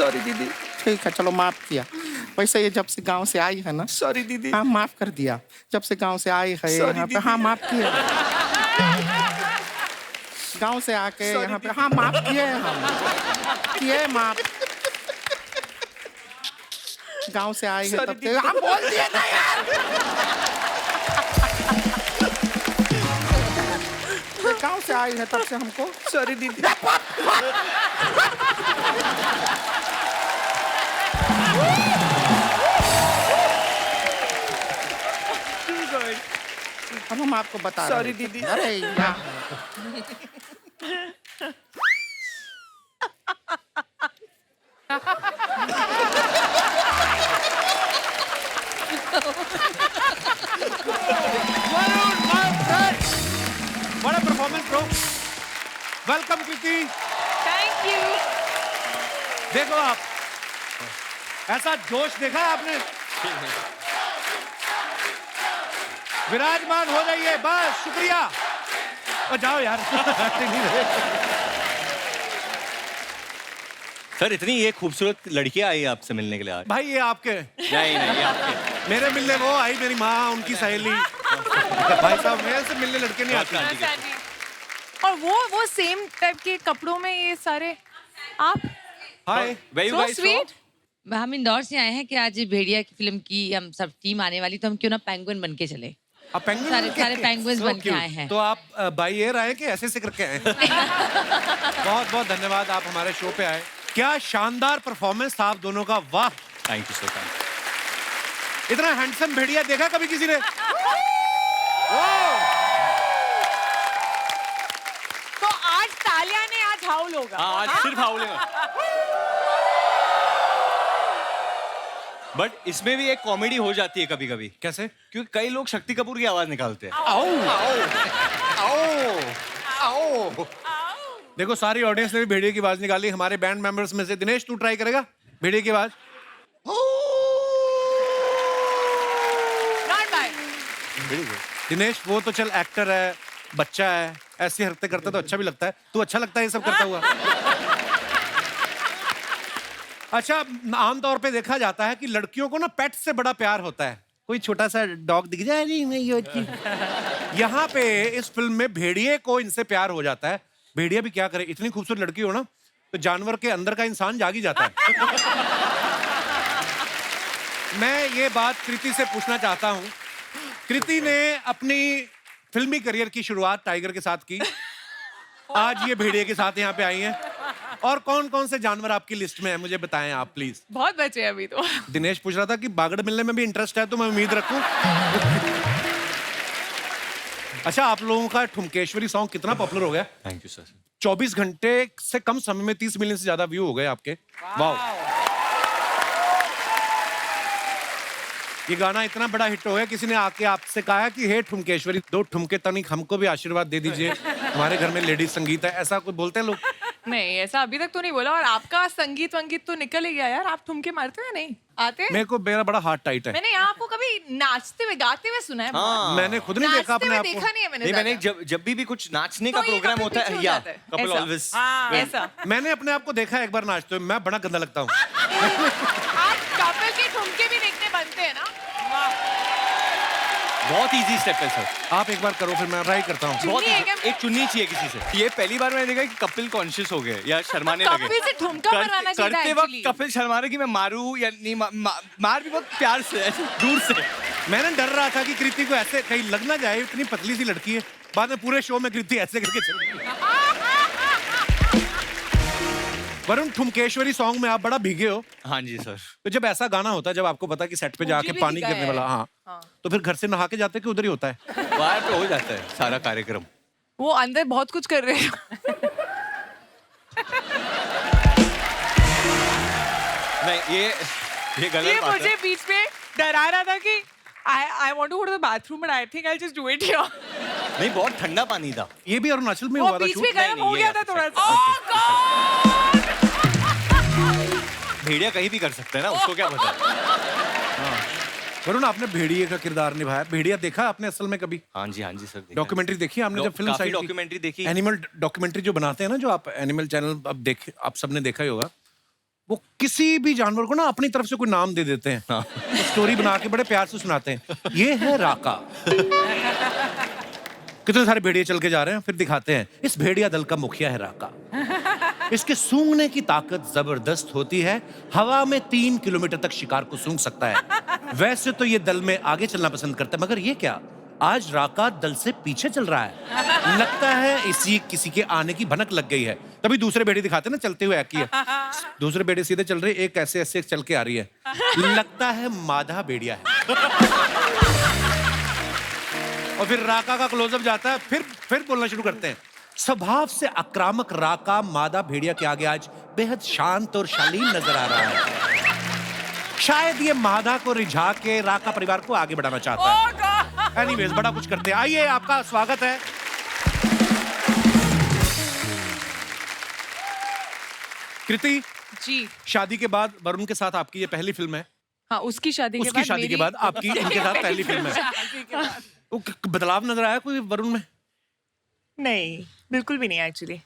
Sorry दीदी। ठीक है, चलो माफ किया। वैसे ये जब से गांव से आई है ना। सॉरी दीदी। हाँ, माफ कर दिया। जब से गांव से आई है यहाँ पे, हाँ माफ किया। गांव से आके यहाँ पे, हाँ माफ किए हम, किए माफ। गांव से आई है तब से, हम बोल दिए ना यार। गांव से आई है तब से हमको। सॉरी दीदी। अब हम आपको बता रहे हैं। सॉरी दीदी। अरे यार। What a performance, bro. Welcome, Kriti. Thank you. देखो आप, ऐसा जोश देखा है आपने? विराजमान हो जाइए, बस शुक्रिया। और जाओ यार। सर इतनी ये खूबसूरत लड़कियां आई आपसे मिलने के लिए आज। भाई ये आपके नहीं नहीं ये आपके। मेरे मिलने वो आई, मेरी माँ, उनकी सहेली। भाई साहब मेरे से मिलने लड़के नहीं आते। और वो सेम टाइप के कपड़ों में ये सारे आप। हाय। So sweet। हम इंदौर से आए हैं कि आज भेड़िया की फिल्म की हम सब टीम आने वाली, तो हम क्यों ना पेंगुइन बन के चले। आप पेंगुइन सारे पेंगुइन्स बन के आए हैं। तो आप बाई एयर आए कि ऐसे करके आए? बहुत बहुत धन्यवाद, आप हमारे शो पे आए। क्या शानदार परफॉर्मेंस था आप दोनों का, वाह। थैंक यू सर, थैंक इतना हैंडसम भेड़िया देखा कभी किसी ने? तो आज तालिया ने आज हाउल होगा। हाँ आज सिर्फ हाउलेगा। बट इसमें भी एक कॉमेडी हो जाती है कभी कभी। कैसे? क्योंकि कई लोग शक्ति कपूर की आवाज निकालते हैं। देखो सारी ऑडियंस ने भी भेड़िए की आवाज निकाली। हमारे बैंड मेंबर्स में से दिनेश, तू ट्राई करेगा भेड़िए की आवाज? दिनेश वो तो चल एक्टर है, बच्चा है, ऐसी हरकतें करता तो अच्छा भी लगता है। तू अच्छा लगता है ये सब करता हुआ? अच्छा, आमतौर पे देखा जाता है कि लड़कियों को ना पेट से बड़ा प्यार होता है। कोई छोटा सा डॉग दिख जाए, नहीं होती। यहाँ पे इस फिल्म में भेड़िए को इनसे प्यार हो जाता है। भेड़िया भी क्या करे, इतनी खूबसूरत लड़की हो ना तो जानवर के अंदर का इंसान जाग ही जाता है। मैं ये बात कृति से पूछना चाहता हूँ। कृति ने अपनी फिल्मी करियर की शुरुआत टाइगर के साथ की, आज ये भेड़िए के साथ यहाँ पे आई हैं। और कौन कौन से जानवर आपकी लिस्ट में है मुझे बताएं आप प्लीज। बहुत बचे अभी तो। दिनेश पूछ रहा था कि बागड़ मिलने में भी इंटरेस्ट है, तो मैं उम्मीद रखूं। अच्छा, आप लोगों का ठुमकेश्वरी सॉन्ग कितना पॉपुलर हो गया? Thank you sir. 24 घंटे से कम समय में 30 मिलियन से ज्यादा व्यू हो गए आपके। वाह। ये गाना इतना बड़ा हिट हो गया, किसी ने आके आपसे कहा है कि हे ठुमकेश्वरी 2 ठुमके तनिक हमको भी आशीर्वाद दे दीजिए, हमारे घर में लेडीज संगीत है, ऐसा कुछ बोलते हैं लोग? नहीं, ऐसा अभी तक तो नहीं बोला। और आपका संगीत वंगीत तो निकल ही गया यार। आप ठुमके मारते हैं नहीं आते? मेरे को मेरा बड़ा हार्ट टाइट है। मैंने यहाँ आपको कभी नाचते हुए गाते हुए सुना है? हाँ। मैंने खुद नहीं देखा अपने आप को। देखा नहीं है नहीं, मैंने जब भी कुछ नाचने का तो ये प्रोग्राम कभी होता पीछे है हो या जाता है। कपल ऐसा। ऑलवेज ऐसा। मैंने अपने आप को देखा है एक बार नाचते हुए, मैं बड़ा गंदा लगता हूँ। आप कपल के ठुमके भी देखने बनते हैं ना? बहुत इजी स्टेप है सर। आप एक बार करो, फिर मैं ट्राई करता हूँ। बहुत चुन्नी है क्या? एक चुन्नी चाहिए किसी से। ये पहली बार मैंने देखा कि कपिल कॉन्शियस हो गए या शर्माने लगे। कपिल से ठुमका मरवाना चाहिए था करते वक्त actually। कपिल शर्मा रहे कि मैं मारूं या नहीं, मार भी बहुत प्यार से ऐसे दूर से। मैंने डर रहा था कि कृति को ऐसे कहीं लग ना जाए, इतनी पतली सी लड़की है। बाद में पूरे शो में कृति ऐसे करके चल। वरुण, ठुमकेश्वरी सॉन्ग में आप बड़ा भीगे हो। हाँ जी सर। तो जब ऐसा गाना होता है, जब आपको पता कि सेट पे जाके भी पानी भीगा गिरने है। वाला, हाँ, तो फिर घर से नहा के जाते कि उधर ही होता है? बाहर पे हो जाता है सारा कार्यक्रम। वो अंदर बहुत कुछ कर रहे हैं। नहीं ये गलत ये बात मुझे है। बीच में डरा रहा था कि I want to go to the bathroom but I think I'll just do it here। नहीं, बहुत ठंडा पानी था। ये भी अरुणाचल में वो हुआ था बीच शूट? में गर्म हो नहीं, गया ये था आप थोड़ा सकते सा। भेड़िया कहीं भी कर सकते हैं ना, उसको क्या पता। वरुण, आपने भेड़िए का किरदार निभाया। भेड़िया देखा आपने असल में कभी? हाँ जी सर। डॉक्यूमेंट्री देखी आपने जब फिल्म साइड? डॉक्यूमेंट्री देखी। एनिमल डॉक्यूमेंट्री जो बनाते हैं ना, जो आप एनिमल चैनल अब आप सबने देखा ही होगा। वो किसी भी जानवर को ना अपनी तरफ से कोई नाम दे देते हैं, तो स्टोरी बना के बड़े प्यार से सुनाते हैं। ये है राका। कितने सारे भेड़िए चल के जा रहे हैं, फिर दिखाते हैं इस भेड़िया दल का मुखिया है राका। इसके सूंघने की ताकत जबरदस्त होती है, हवा में 3 किलोमीटर तक शिकार को सूंघ सकता है। वैसे तो ये दल में आगे चलना पसंद करता है, मगर ये क्या, आज राका दल से पीछे चल रहा है। लगता है इसी किसी के आने की भनक लग गई है। तभी दूसरे भेड़िए दिखाते हैं ना चलते हुए एक्ट किए, दूसरे भेड़िए सीधे चल रहे, एक ऐसे ऐसे चल के आ रही है, लगता है मादा भेड़िया है। और फिर राका का क्लोजअप जाता है, फिर बोलना शुरू करते हैं। स्वभाव से आक्रामक राका मादा भेड़िया के आगे आज बेहद शांत और शालीन नजर आ रहा है। शायद ये मादा को रिझा के राका परिवार को आगे बढ़ाना चाहता है। एनीवेज, बड़ा कुछ करते हैं। आइए, आपका स्वागत है। कृति जी शादी के बाद वरुण के साथ आपकी ये पहली फिल्म है। हाँ, उसकी शादी के उसकी बाद शादी के बाद आपकी इनके साथ पहली फिल्म है। वो बदलाव नजर आया कोई वरुण में? नहीं, बिल्कुल भी नहीं एक्चुअली।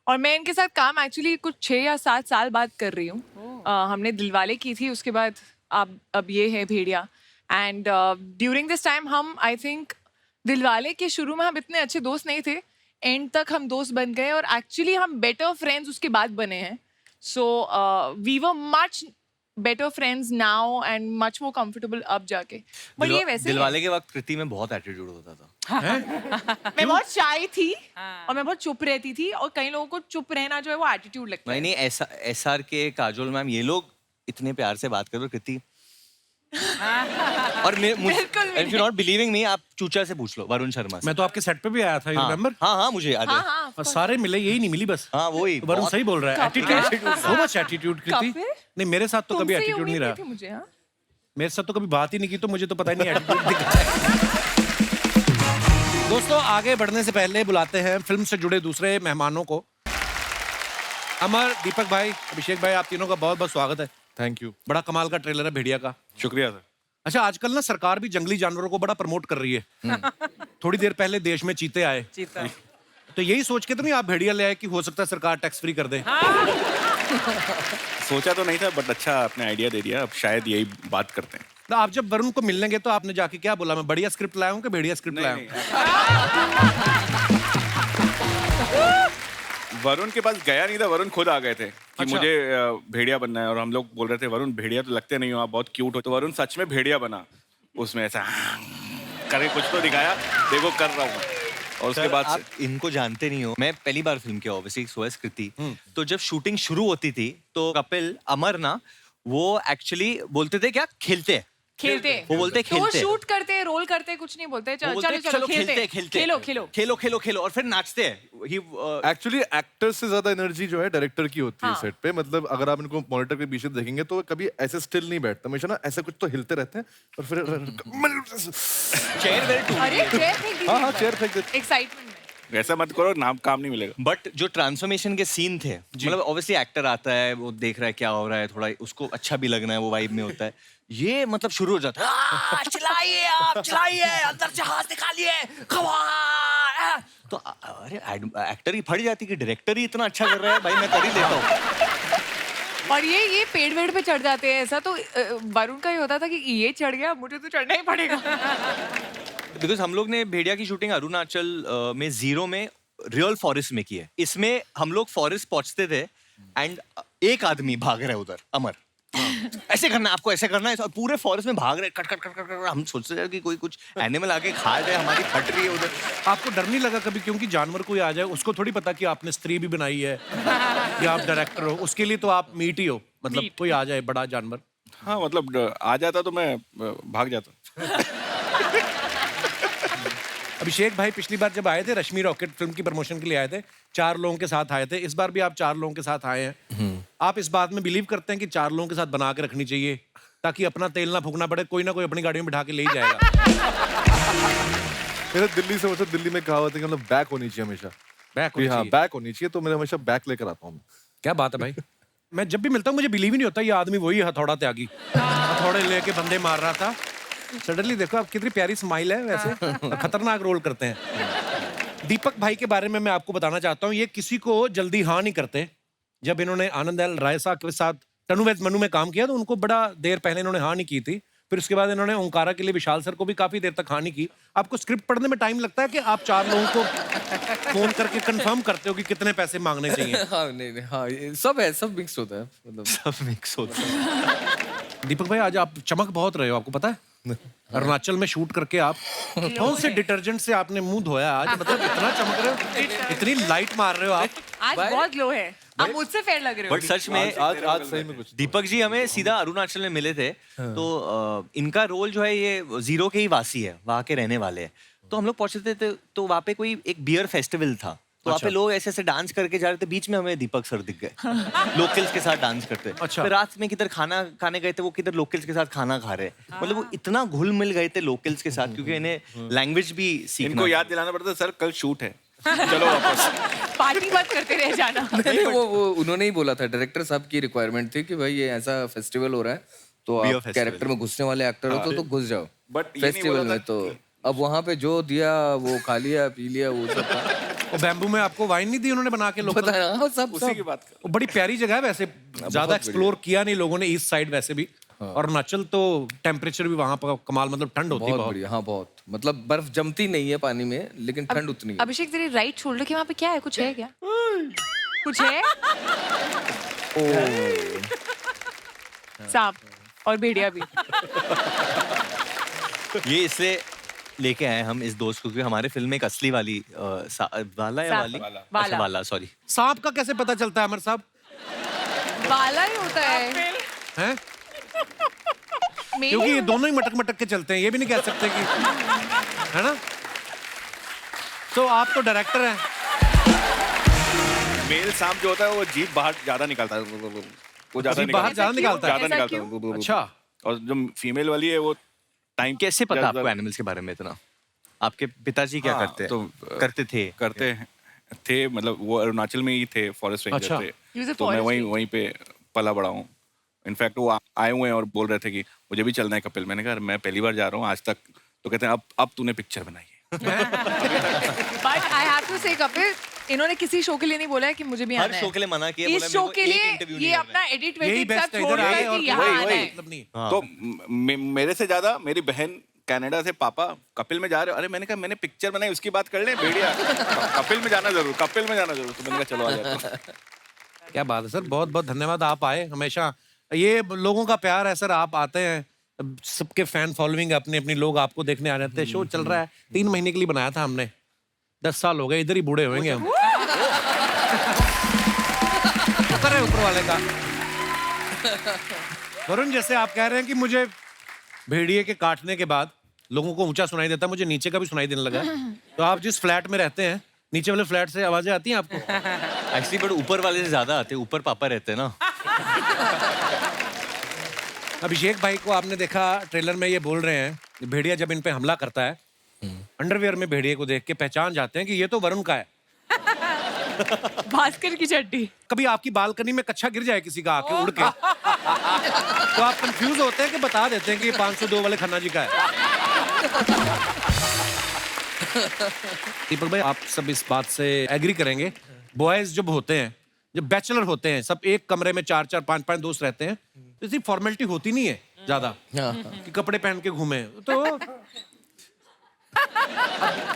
और मैं इनके साथ काम एक्चुअली कुछ 6 या 7 साल बाद कर रही हूँ। हमने दिलवाले की थी, उसके बाद अब ये है भेड़िया। एंड ड्यूरिंग दिस टाइम हम आई थिंक दिलवाले के शुरू में हम इतने अच्छे दोस्त नहीं थे, एंड तक हम दोस्त बन गए और एक्चुअली हम बेटर फ्रेंड्स उसके बाद बने हैं। So we were much better friends now and much more comfortable अब जाके। बट ये वैसे दिलवाले के वक्त कृति में बहुत एटीट्यूड होता था। मैं बहुत शाय थी और मैं बहुत चुप रहती थी, और कई लोगों को चुप रहना जो है वो एटीट्यूड लगता है। नहीं, ऐसा एसआर के काजोल मैम ये लोग इतने प्यार से बात कर रहे हो कृति। और इफ यू नॉट बिलीविंग मी, आप चूचा से पूछ लो, वरुण शर्मा से। मैं तो आपके सेट पे भी आया था, यू रिमेंबर? हाँ, मुझे याद है। हाँ, और सारे मिले, यही नहीं मिली बस। हाँ, वही वरुण सही बोल रहा है। एटीट्यूड, सो मच एटीट्यूड कृति। कब है? नहीं, मेरे साथ तो कभी तुमसे ये एटीट्यूड नहीं उम्मीद रहा। थी मुझे। हाँ? मेरे साथ तो कभी बात ही नहीं की, तो मुझे तो पता ही नहीं एटीट्यूड दिखता है। दोस्तों, आगे बढ़ने से पहले बुलाते हैं फिल्म से जुड़े दूसरे मेहमानों को। अमर, दीपक भाई, अभिषेक भाई, आप तीनों का बहुत बहुत स्वागत है। Thank you. बड़ा कमाल का ट्रेलर है भेड़िया का। शुक्रिया सर। अच्छा, आजकल ना सरकार भी जंगली जानवरों को बड़ा प्रमोट कर रही है। थोड़ी देर पहले देश में चीते आए, तो यही सोच के तो नहीं आप भेड़िया ले आए कि हो सकता है सरकार टैक्स फ्री कर दे? सोचा तो नहीं था, बट अच्छा आपने आइडिया दे दिया। अब शायद यही बात करते हैं। तो आप जब वरुण को मिलने गए तो आपने जाके क्या बोला, मैं बढ़िया स्क्रिप्ट लाया हूँ कि भेड़िया स्क्रिप्ट लाया हूँ? वरुण के पास गया नहीं था, वरुण खुद आ गए थे कि अच्छा। मुझे भेड़िया बनना है। और हम लोग बोल रहे थे वरुण भेड़िया तो लगते नहीं हो, आप बहुत क्यूट हो। तो वरुण सच में भेड़िया बना, उसमें ऐसा करके कुछ तो दिखाया, देखो कर रहा हूँ। और उसके बाद आप इनको जानते नहीं हो, मैं पहली बार फिल्म किया ऑब्वियसली सोएस कृति। तो जब शूटिंग शुरू होती थी तो कपिल अमर ना, वो एक्चुअली बोलते थे क्या, खेलते वो बोलते तो वो खेलते। शूट करते, रोल करते, कुछ नहीं बोलते। वो चलो बोलते, चलो खेलो खेलो और फिर नाचते हैं। एक्चुअली एक्टर से ज्यादा एनर्जी जो है डायरेक्टर की होती है हाँ। सेट पे। मतलब अगर आप इनको मॉनिटर के पीछे देखेंगे तो कभी ऐसे स्टिल नहीं बैठते, हमेशा ना ऐसे कुछ तो हिलते रहते हैं और फिर चेयर वेयर अरे चेयर फेंक दी। हाँ चेयर फेंक देते। एक्साइटमेंट में। ऐसा मत करो, नाम काम नहीं मिलेगा। बट जो ट्रांसफॉर्मेशन के सीन थे, मतलब ऑब्वियसली एक्टर आता है, वो देख रहा है क्या हो रहा है, थोड़ा उसको अच्छा भी लगना है, वो वाइब में होता है। ये मतलब शुरू हो जाता है, चिल्लाइए आप, चिल्लाइए, अंदर से हाथ निकालिए, खवा। तो अरे एक्टर ही फट जाती कि डायरेक्टर ही इतना अच्छा कर रहा है, भाई मैं कर ही लेता हूँ। और ये पेड़ वेड़ पे चढ़ जाते हैं। ऐसा तो वरुण का ही होता था कि ये चढ़ गया, मुझे तो चढ़ना ही पड़ेगा। बिकॉज हम लोग ने भेड़िया की शूटिंग अरुणाचल में 0 में रियल फॉरेस्ट में की है। इसमें हम लोग फॉरेस्ट पहुंचते थे एंड एक आदमी भाग रहा है उधर, अमर, ऐसे करना है आपको, ऐसे करना है, और पूरे फॉरेस्ट में भाग रहे, cut cut cut cut cut. हम सोचते थे कि कोई कुछ एनिमल आके खा जाए, हमारी फट रही है उधर। आपको डर नहीं लगा कभी, क्योंकि जानवर कोई आ जाए, उसको थोड़ी पता कि आपने स्त्री भी बनाई है या आप डायरेक्टर हो, उसके लिए तो आप मीट ही हो, मतलब कोई आ जाए बड़ा जानवर। हाँ, मतलब आ जाता तो मैं भाग जाता। अभिषेक भाई पिछली बार जब आए थे, रश्मि रॉकेट फिल्म की प्रमोशन के लिए आए थे, 4 लोगों के साथ आए थे। इस बार भी आप 4 लोगों के साथ आए हैं। आप इस बात में बिलीव करते हैं कि 4 लोगों के साथ बना के रखनी चाहिए ताकि अपना तेल ना फूकना पड़े, कोई ना कोई अपनी गाड़ी में बिठा के ले ही जाएगा? मेरे दिल्ली से, मतलब दिल्ली में कहावत है कि मतलब बैक होनी चाहिए हमेशा। बैक हाँ बैक होनी चाहिए, तो मैं हमेशा बैक लेकर आता हूँ। क्या बात है भाई। मैं जब भी मिलता हूँ मुझे बिलीव ही नहीं होता ये आदमी वही हथौड़ा त्यागी, हथौड़े लेके बंदे मार रहा था। सडनली देखो आप, कितनी प्यारी स्माइल है, वैसे खतरनाक रोल करते हैं। दीपक भाई के बारे में मैं आपको बताना चाहता हूँ, ये किसी को जल्दी हाँ नहीं करते, जब इन्होंने आनंद एल राय साहब के साथ तनु वैद मनु में काम किया तो उनको बड़ा देर पहले इन्होंने हाँ नहीं की थी। फिर उसके बाद इन्होंने ओंकारा के लिए विशाल सर को भी काफी देर तक हाँ नहीं की। आपको स्क्रिप्ट पढ़ने में टाइम लगता है कि आप 4 लोगों को फोन करके कंफर्म करते हो कि कितने पैसे मांगने चाहिए? हाँ नहीं हाँ, ये सब है, सब मिक्स होता है, मतलब सब मिक्स होता है। दीपक भाई आज आप चमक बहुत रहे हो, आपको पता है? अरुणाचल में शूट करके आप कौन से डिटर्जेंट से आपने मुंह धोया आज? मतलब इतना चमक रहे हो, इतनी लाइट मार रहे हो आप। आज बहुत लो है, आप मुझझसे फेयर लग रहे हो। बट सच में आज सही में कुछ दीपक जी हमें सीधा अरुणाचल में मिले थे, तो इनका रोल जो है ये जीरो के ही वासी है, वहाँ के रहने वाले हैं। तो हम लोग पहुंचे थे तो वहाँ पे कोई एक बियर फेस्टिवल था, तो वहाँ पे लोग ऐसे ऐसे डांस करके जा रहे थे, बीच में हमें दीपक सर दिख गए लोकल्स के साथ डांस करते। अच्छा। फिर रात में किधर खाना खाने गए थे, वो किधर लोकल्स के साथ खाना खा रहे। मतलब वो इतना घुल मिल गए थे लोकल्स के साथ, क्योंकि इन्हें लैंग्वेज भी सीखना इनको याद दिलाना पड़ता है, सर कल शूट है, चलो वापस। पार्टी मत करते रह जाना। नहीं वो उन्होंने ही बोला था, डायरेक्टर साहब की रिक्वायरमेंट थी कि भाई ये ऐसा फेस्टिवल हो रहा है, तो Beer आप festival। कैरेक्टर में घुसने वाले एक्टर हो तो घुस जाओ But ये नहीं फेस्टिवल बोला में। था तो अब वहाँ पे जो दिया वो खा लिया पी लिया वो सब था। और बैम्बू में आपको वाइन नहीं दी उन्होंने बना के? लोग पता है हाँ, सब उसी की सब बात कर। वो बड़ी प्यारी जगह है वैसे, ज्यादा एक्सप्लोर किया नहीं लोगों ने ईस्ट साइड वैसे भी। और अरुणाचल तो टेम्परेचर भी वहाँ पर कमाल, मतलब ठंड होती है बहुत बहुत। बढ़िया, हाँ बहुत, मतलब बर्फ जमती नहीं है पानी में, लेकिन ठंड उतनी है। अभिषेक तेरे राइट शोल्डर के वहाँ पे क्या है, कुछ है क्या? कुछ है? सांप और भेड़िया भी। ये इसलिए लेके आए हम इस दोस्त को, क्योंकि हमारे फिल्म में एक असली वाली वाला या वाली वाला। अच्छा, वाला सॉरी। सांप का कैसे पता चलता है अमर साहब? वाला ही होता है। हैं? मेल क्योंकि ये ही दोनों ही मटक मटक के चलते हैं, ये भी नहीं कह सकते कि, है ना? तो आप तो डायरेक्टर हैं। मेल सांप जो होता है वो जीभ बाहर ज्यादा निकालता है, वो ज्यादा जीभ बाहर ज्यादा निकालता है? ज्यादा ऐसा निकालता है। अच्छा। और जो फीमेल वाली है वो टाइम कैसे पता आपको एनिमल्स के बारे में इतना? आपके पिताजी क्या हाँ, करते हैं? तो करते थे थे, मतलब वो अरुणाचल में ही थे, फॉरेस्ट रेंजर अच्छा। थे। He was a तो मैं forest वहीं पे पला बड़ा हूँ। इनफैक्ट वो आए हुए हैं और बोल रहे थे कि मुझे भी चलना है कपिल। मैंने कहा मैं पहली बार जा रहा हूँ आज तक। तो कहते हैं अब तूने पिक्चर बनाई है। बट आई हैव टू से कपिल, इन्होंने किसी शो के लिए नहीं बोला है कि मुझे भी हर आना शो है। के लिए मना किया, इस बोला शो मेरे को के एक लिए इंटरव्यू नहीं ये करना अपना है। एडिट यही वेडिट बेस्ट सब है, छोड़ इधर रहा आए है और कि यहाँ वही- आना वही। है। मतलब नहीं। हाँ। तो मेरे से ज्यादा मेरी बहन कनाडा से, पापा कपिल में जा रहे हो। अरे मैंने कहा मैंने पिक्चर बनाई, उसकी बात कर ले भेड़िया। कपिल में जाना जरूर, कपिल में जाना जरूर। तो मैंने कहा चलो आ जाते। क्या बात है सर, बहुत बहुत धन्यवाद, आप आए। हमेशा ये लोगों का प्यार है सर, आप आते हैं, सबके फैन फॉलोइंग अपने अपने लोग आपको देखने आ जाते हैं। शो चल रहा है, 3 महीने के लिए बनाया था हमने, 10 साल हो गए, इधर ही बूढ़े होंगे हम। शुक्र है ऊपर वाले का। वरुण, जैसे आप कह रहे हैं कि मुझे भेड़िए के काटने के बाद लोगों को ऊंचा सुनाई देता, मुझे नीचे का भी सुनाई देने लगा है। तो आप जिस फ्लैट में रहते हैं, नीचे वाले फ्लैट से आवाजें आती हैं आपको? एक्चुअली बट ऊपर वाले से ज्यादा आते हैं, ऊपर पापा रहते हैं ना। अभिषेक भाई को आपने देखा ट्रेलर में, ये बोल रहे हैं भेड़िया जब इन पे हमला करता है, अंडरवियर में भेड़िए को देख के पहचान जाते हैं कि ये तो वरुण का है। भास्कर की चड्डी। कभी आपकी बालकनी में कच्छा गिर जाए किसी का आके उड़ के, तो आप कंफ्यूज होते हैं कि बता देते हैं कि ये 502 वाले खन्ना जी का है। दीपक भाई, आप सब इस बात से एग्री करेंगे, बॉयज जब होते हैं, जब बैचलर होते हैं, सब एक कमरे में 4-4 5-5 दोस्त रहते हैं, तो इतनी फॉर्मेलिटी होती नहीं है ज्यादा कि कपड़े पहन के घूमे। तो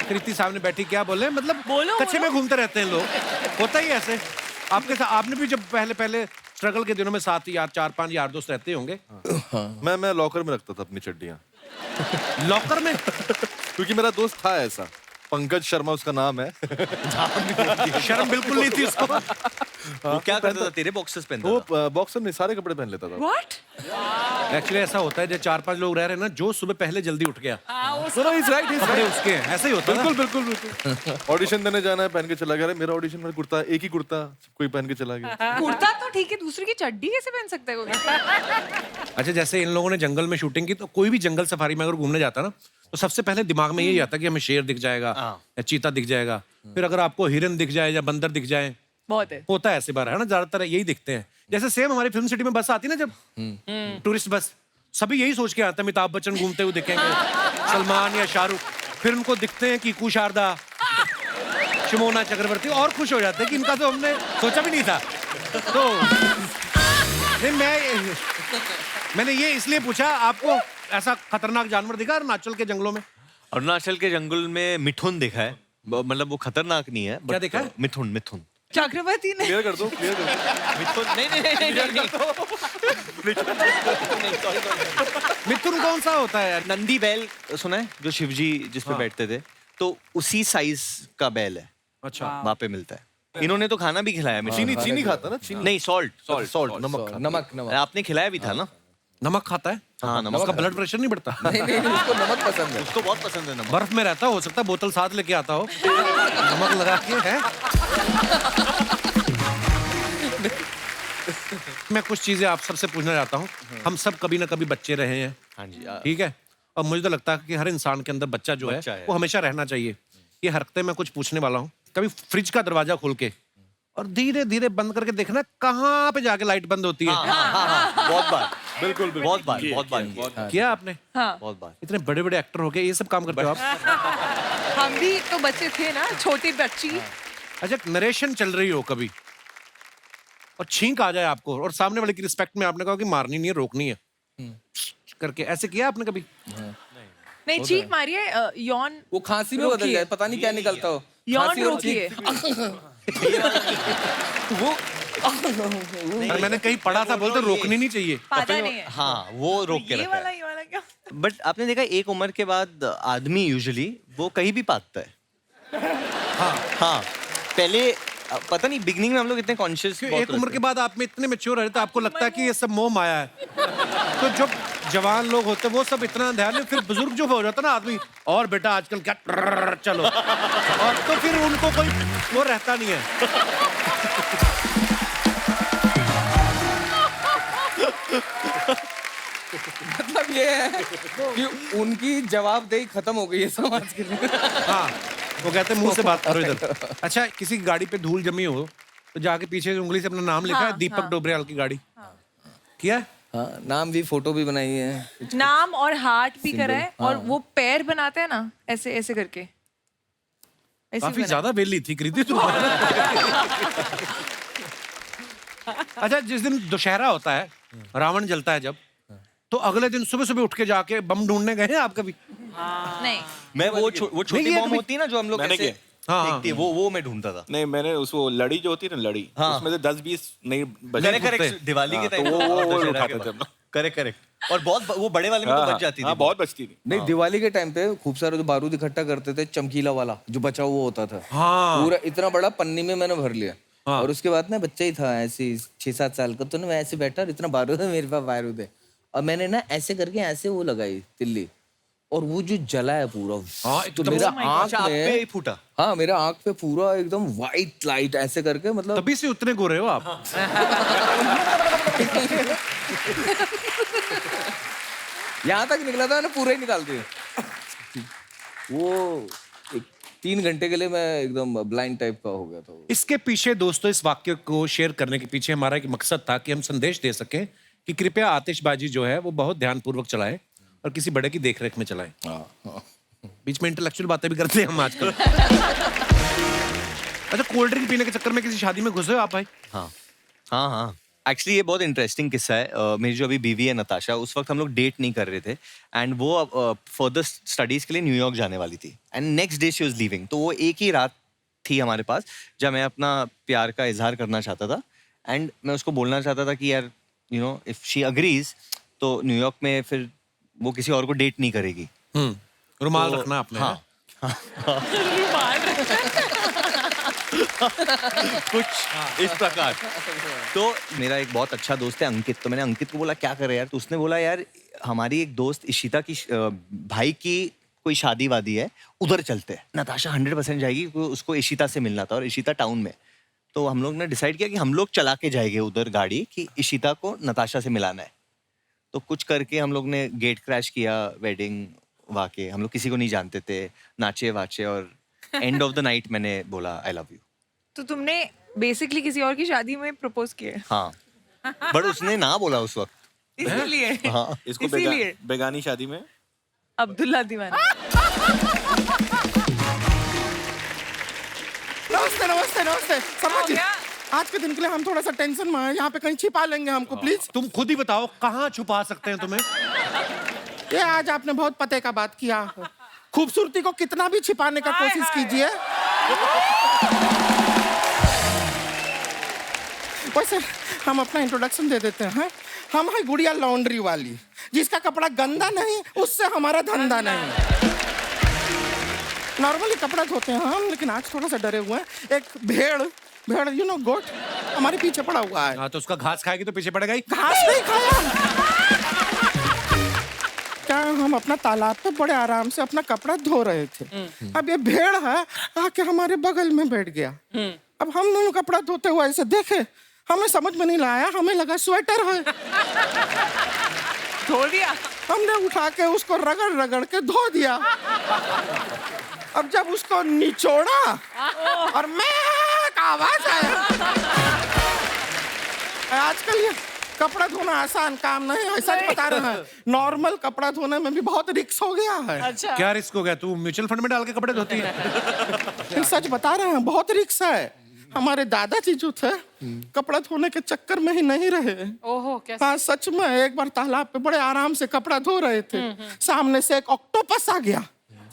कृति सामने बैठी, क्या बोले, मतलब बोलो, कच्छे में घूमते रहते हैं लोग, होता ही ऐसे। आपके साथ, आपने भी जब पहले स्ट्रगल के दिनों में 7 या 4-5 यार दोस्त रहते होंगे। मैं लॉकर में रखता था अपनी चड्डियाँ, लॉकर में? क्योंकि मेरा दोस्त था ऐसा, पंकज शर्मा उसका नाम है। शर्म बिल्कुल नहीं थी उसको। वो क्या करता था, तेरे बॉक्सेस पहनता था? वो बॉक्सर नहीं, सारे कपड़े पहन लेता था। व्हाट? एक्चुअली ऐसा होता है, जब 4-5 लोग रह रहे हैं ना, जो सुबह पहले जल्दी उठ गया, राइट, कपड़े उसके हैं, ऐसा ही होता है ना? बिल्कुल। ऑडिशन देने जाना है, पहन के चला गया। अरे मेरा ऑडिशन में कुर्ता, एक ही कुर्ता, कोई पहन के चला गया। कुर्ता तो ठीक है, दूसरे की चड्डी कैसे पहन सकता है कोई? अच्छा, जैसे इन लोगों ने जंगल में शूटिंग की, तो कोई भी जंगल सफारी में अगर घूमने जाता ना, तो सबसे पहले दिमाग में यही आता कि हमें शेर दिख जाएगा या चीता दिख जाएगा। फिर अगर आपको हिरन दिख जाए या बंदर दिख जाए, बहुत है। होता है ऐसे बार, है ना, ज्यादातर यही दिखते हैं। जैसे सेम हमारी फिल्म सिटी में बस आती है ना, जब टूरिस्ट बस, सभी यही सोच के आते हैं अमिताभ बच्चन घूमते हुए दिखेंगे, सलमान या शाहरुख। फिर उनको दिखते हैं कीकू शारदा, शिमोना चक्रवर्ती, और खुश हो जाते हैं कि इनका तो हमने सोचा भी नहीं था। तो नहीं मैंने ये इसलिए पूछा, आपको ऐसा खतरनाक जानवर दिखा अरुणाचल के जंगलों में? अरुणाचल के जंगल में मिथुन देखा है, मतलब वो खतरनाक नहीं है। क्या देखा है? मिथुन मिथुन चक्रवर्ती ने क्लियर कर दो, क्लियर कर दो। मिथुन नहीं मिथुन कौन सा होता है यार? नंदी बैल सुना है, जो शिवजी जिस पे बैठते थे, तो उसी साइज का बैल है, अच्छा। वहाँ पे मिलता है। इन्होंने तो खाना भी खिलाया मुझे। चीनी चीनी खाता ना, चीनी नहीं, सॉल्ट सॉल्ट नमक नमक नमक आपने खिलाया भी था ना? नमक खाता है? हाँ, नमक उसका ब्लड प्रेशर नहीं बढ़ता? नहीं नहीं उसको नमक पसंद है। उसको बहुत पसंद है नमक। बर्फ में रहता हो सकता है बोतल साथ लेके आता हो, नमक लगा के है। मैं कुछ चीजें आप सबसे पूछना चाहता हूँ। हम सब कभी ना कभी बच्चे रहे हैं, हाँ जी। ठीक है? और मुझे तो लगता है कि हर इंसान के अंदर बच्चा जो बच्चा है है। वो हमेशा रहना चाहिए। ये हरकतें मैं कुछ पूछने वाला हूँ। कभी फ्रिज का दरवाजा खोल के और धीरे धीरे बंद करके देखना कहाँ पे जाके लाइट बंद होती है। हाँ, बहुत बार, बिल्कुल बहुत बार किया आपने? हाँ, बहुत बार। इतने बड़े बड़े एक्टर हो गए, ये सब काम करते हो आप? हम भी तो बच्चे थे ना, छोटी बच्ची। अच्छा, नरेशन चल रही हो कभी और छींक आ जाए आपको और सामने वाले की रिस्पेक्ट में आपने कहा कि मारनी नहीं है, रोकनी है करके, ऐसे किया आपने कभी? नहीं, चीख मारी है, यौन वो खांसी में बदल जाए, पता नहीं क्या निकलता हो। यौन खांसी और रोकिए। वो और मैंने कहीं पढ़ा था, बोलते रोकनी नहीं चाहिए। पादा नहीं है। हाँ, वो रोक के ये रखा वाला है। क्या? बट आपने देखा एक उम्र के बाद आदमी यूजुअली वो कहीं भी पाता है। हाँ, पहले पता नहीं, बिगनिंग में हम लोग इतने कॉन्शियस एक उम्र के बाद आप में इतने मैच्योर रहे तो आपको लगता है कि ये सब मोह माया है। तो जो जवान लोग होते हैं वो सब इतना ध्यान नहीं, फिर बुजुर्ग जो हो जाता है ना आदमी, और बेटा आजकल क्या चलो, और तो फिर उनको कोई वो रहता नहीं है। मतलब ये है कि उनकी जवाबदेही खत्म हो गई है समाज के लिए। हाँ, वो कहते हैं मुंह से बात करो इधर। अच्छा, किसी की गाड़ी पे धूल जमी हो तो जाके पीछे उंगली से अपना नाम लिखा है, दीपक डोबरियाल की गाड़ी किया है? हाँ, नाम भी, फोटो भी बनाई है। नाम और हार्ट भी करा है, और वो पैर बनाते हैं ना ऐसे ऐसे करके, ऐसे काफी बनाया। ज्यादा बेली थी कृति तुम। अच्छा, जिस दिन दशहरा होता है, रावण जलता है जब, तो अगले दिन सुबह सुबह उठ के जाके बम ढूंढने गए हैं आप कभी? नहीं, मैं वो छोटी नहीं, ये बम कभी- होती है ना जो हम लोग मैंने ऐसे किया। हाँ, फेंकते हैं, वो मैं ढूंढता था। नहीं, मैंने उसको लड़ी जो होती है ना, लड़ी, हाँ। उसमें से 10-20 नहीं बजे करेक्ट, दिवाली के तो टाइम वो उठाते थे हम लोग। करेक्ट। और बहुत वो बड़े वाले में तो बच जाती थी। हाँ, बहुत बचती थी। नहीं, दिवाली के टाइम पे खूब सारे जो बारूद इकट्ठा करते थे, चमकीला वाला जो बचा हुआ होता था, हाँ। पूरा इतना बड़ा पन्नी में मैंने भर लिया। और उसके बाद ना बच्चा ही था ऐसे 6-7 साल का, तो ना मैं ऐसे बैठा और इतना बारूद है मेरे पास, बारूद है, और मैंने ना ऐसे करके ऐसे वो लगाई तिल्ली, और वो जो जला है पूरा, हाँ, तो एकदम- मेरा आँख अच्छा, आप पे में, ही फूटा। हाँ, मेरा आँख पे पूरा एकदम व्हाइट लाइट ऐसे करके, मतलब तभी से उतने गोरे हो आप। यहाँ तक निकला था ना, पूरा ही निकाल दिया। वो 3 घंटे के लिए मैं एकदम ब्लाइंड टाइप का हो गया था। इसके पीछे दोस्तों, इस वाक्य को शेयर करने के पीछे हमारा एक मकसद था कि हम संदेश दे सकें कि कृपया आतिशबाजी जो है वो बहुत ध्यानपूर्वक चलाएं और किसी बड़े की देखरेख में चलाएं। बीच में इंटेलेक्चुअल बातें भी करते हैं हम आजकल। अच्छा, कोल्ड ड्रिंक पीने के चक्कर में किसी शादी में घुसे हो आप भाई? हाँ हाँ हाँ, एक्चुअली ये बहुत इंटरेस्टिंग किस्सा है। मेरी जो अभी बीवी है नताशा, उस वक्त हम लोग डेट नहीं कर रहे थे, एंड वो फर्दर स्टडीज के लिए न्यूयॉर्क जाने वाली थी, and next day she was leaving. तो वो एक ही रात थी हमारे पास जब मैं अपना प्यार का इजहार करना चाहता था, एंड मैं उसको बोलना चाहता था कि यार you know if she agrees तो न्यूयॉर्क में फिर वो किसी और को डेट नहीं करेगी। रुमाल रखना आपने। हाँ, कुछ इस प्रकार। तो मेरा एक बहुत अच्छा दोस्त है अंकित, तो मैंने अंकित को बोला क्या करे यार, तो उसने बोला यार हमारी एक दोस्त इशिता की भाई की कोई शादी वादी है, उधर चलते हैं। नताशा 100% जाएगी, उसको इशिता से मिलना था और इशिता टाउन में। तो हम लोग ने डिसाइड किया कि हम लोग चला के जाएंगे उधर गाड़ी, कि इशिता को नताशा से मिलाना है। तो कुछ करके हम लोग ने गेट क्रैश किया, वेडिंग वाके, हम लोग किसी को नहीं जानते थे, नाचे वाचे, और एंड ऑफ द नाइट मैंने बोला आई लव यू। तो तुमने बेसिकली किसी और की शादी में प्रपोज किया है? हाँ, बट उसने ना बोला उस वक्त। इसलिए हाँ, इसको इसीलिए बेगानी शादी में अब्दुल्ला दीवाना। नमस्ते नमस्ते नमस्ते, हो शर्मा जी, गया? आज के दिन के लिए हम थोड़ा सा टेंशन में हैं, यहाँ पे कहीं छिपा लेंगे हमको प्लीज। तुम खुद ही बताओ कहाँ छुपा सकते हैं तुम्हें? ये आज आपने बहुत पते का बात किया। खूबसूरती को कितना भी छिपाने का कोशिश कीजिए, वैसे हम अपना इंट्रोडक्शन दे देते हैं। हम है गुड़िया लॉन्ड्री वाली, जिसका कपड़ा गंदा नहीं उससे हमारा धंधा नहीं। नॉर्मली कपड़ा धोते हैं हम, लेकिन आज थोड़ा सा डरे हुए हैं। एक भेड़ यू नो गोट हमारे पीछे पड़ा हुआ है। हाँ, तो उसका घास खाएगी तो पीछे पड़ेगा ही। घास नहीं खाया। क्या हम अपना तालाब पे बड़े आराम से अपना कपड़ा धो रहे थे, अब ये भेड़ है आके हमारे बगल में बैठ गया। अब हम दोनों कपड़ा धोते हुए ऐसे देखे, हमें समझ में नहीं लाया, हमें लगा स्वेटर है। धो दिया। हमने उठा के उसको रगड़ रगड़ के धो दिया। अब जब उसको निचोड़ा और मैं आवाज आया। आजकल ये कपड़ा धोना आसान काम नहीं है, सच बता रहे हैं। नॉर्मल कपड़ा धोने में भी बहुत रिस्क हो गया है। अच्छा। क्या रिस्क हो गया? तू म्यूचुअल फंड में डाल के कपड़े धोती है? ये सच बता रहे हैं, बहुत रिस्क है। हमारे दादाजी जो थे कपड़ा धोने के चक्कर में ही नहीं रहे। ओहो, कैसे? हाँ सच में, एक बार तालाब पे बड़े आराम से कपड़ा धो रहे थे, सामने से एक ऑक्टोपस आ गया।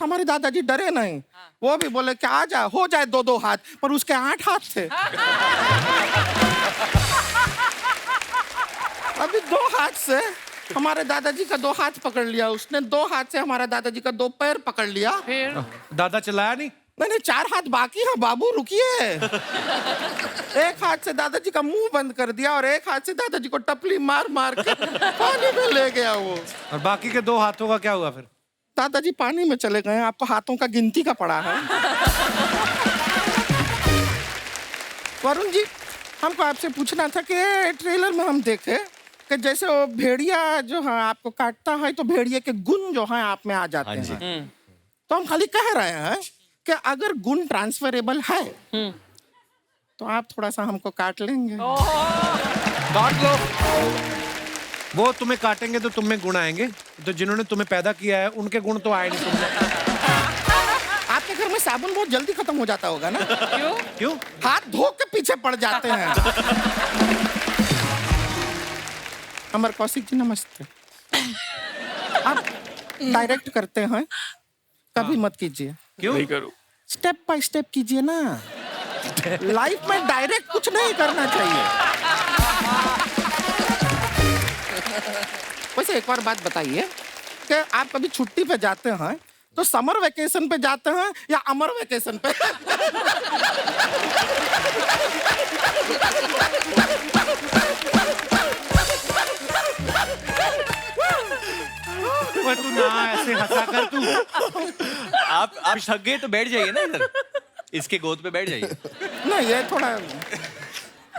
हमारे दादाजी डरे नहीं, वो भी बोले कि आ जा, हो जाए 2-2 हाथ, पर उसके 8 हाथ थे। अभी 2 हाथ से हमारे दादाजी का 2 हाथ पकड़ लिया उसने, 2 हाथ से हमारा दादाजी का 2 पैर पकड़ लिया। फिर दादा चिल्लाया नहीं? नहीं, 4 हाथ बाकी है बाबू, रुकिए। एक हाथ से दादाजी का मुंह बंद कर दिया और एक हाथ से दादाजी को टपली मार मार के पानी में ले गया वो। और बाकी के 2 हाथों का क्या हुआ फिर? दादाजी पानी में चले गए। आपको हाथों का गिनती का पड़ा है। वरुण जी, हमको आपसे पूछना था कि ट्रेलर में हम देखे कि जैसे वो भेड़िया जो है आपको काटता है तो भेड़िए के गुण जो है आप में आ जाते हैं। तो हम खाली कह रहे हैं कि अगर गुण ट्रांसफरेबल है तो आप थोड़ा सा हमको काट लेंगे। काट लो। वो तुम्हें काटेंगे तो तुम में गुण आएंगे, तो जिन्होंने तुम्हें पैदा किया है उनके गुण तो आए नहीं तुम में। आपके घर में साबुन बहुत जल्दी खत्म हो जाता होगा ना? क्यों? हाथ धो के पीछे पड़ जाते हैं। अमर कौशिक जी नमस्ते। आप डायरेक्ट करते हैं, कभी मत कीजिए। क्यों? नहीं करूँ। स्टेप बाय स्टेप कीजिए ना। लाइफ में डायरेक्ट कुछ नहीं करना चाहिए। वैसे एक बार बात बताइए कि आप कभी छुट्टी पे जाते हैं तो समर वेकेशन पे जाते हैं या अमर वेकेशन पे? ओए तू ना ऐसे हंसा कर तू। आप थक गए तो बैठ जाइए ना इधर, इसके गोद पे बैठ जाइए। नहीं, ये थोड़ा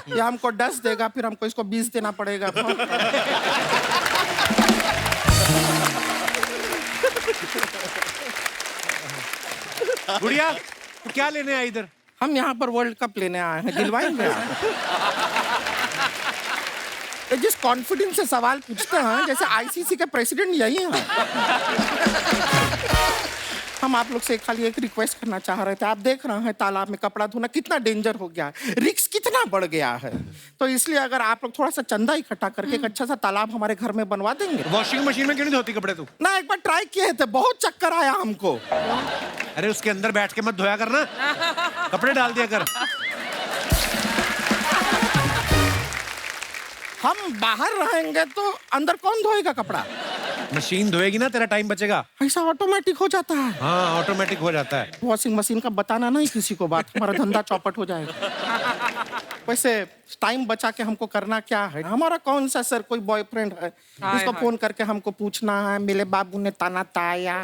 ये हमको 10 देगा, फिर हमको इसको 20 देना पड़ेगा। गुड़िया, तू क्या लेने आई इधर? हम यहाँ पर वर्ल्ड कप लेने आए हैं, दिलवाएंगे आप। ये जिस कॉन्फिडेंस से सवाल पूछते हैं जैसे आईसीसी के प्रेसिडेंट यही हैं। हम आप लोग से खाली एक रिक्वेस्ट करना चाह रहे थे। आप देख रहे हैं तालाब में कपड़ा धोना कितना डेंजर हो गया है, रिस्क कितना बढ़ गया है। तो इसलिए अगर आप लोग थोड़ा सा चंदा इकट्ठा करके एक अच्छा सा तालाब हमारे घर में बनवा देंगे। वॉशिंग मशीन में क्यों नहीं धोती कपड़े तू? ना, एक बार ट्राई किए थे, बहुत चक्कर आया हमको। अरे उसके अंदर बैठ के मत धोया करना, कपड़े डाल दिया कर। हम बाहर रहेंगे तो अंदर कौन धोएगा कपड़ा? मशीन धोएगी ना, तेरा टाइम बचेगा। ऐसा ऑटोमेटिक हो जाता है। हाँ, ऑटोमेटिक हो जाता है। वॉशिंग मशीन का बताना नहीं किसी को बात, हमारा धंधा चौपट हो जाएगा। वैसे टाइम बचा के हमको करना क्या है? हमारा कौन सा सर कोई बॉयफ्रेंड है जिसको फोन करके हमको पूछना है मेरे बाबू ने ताना ताया?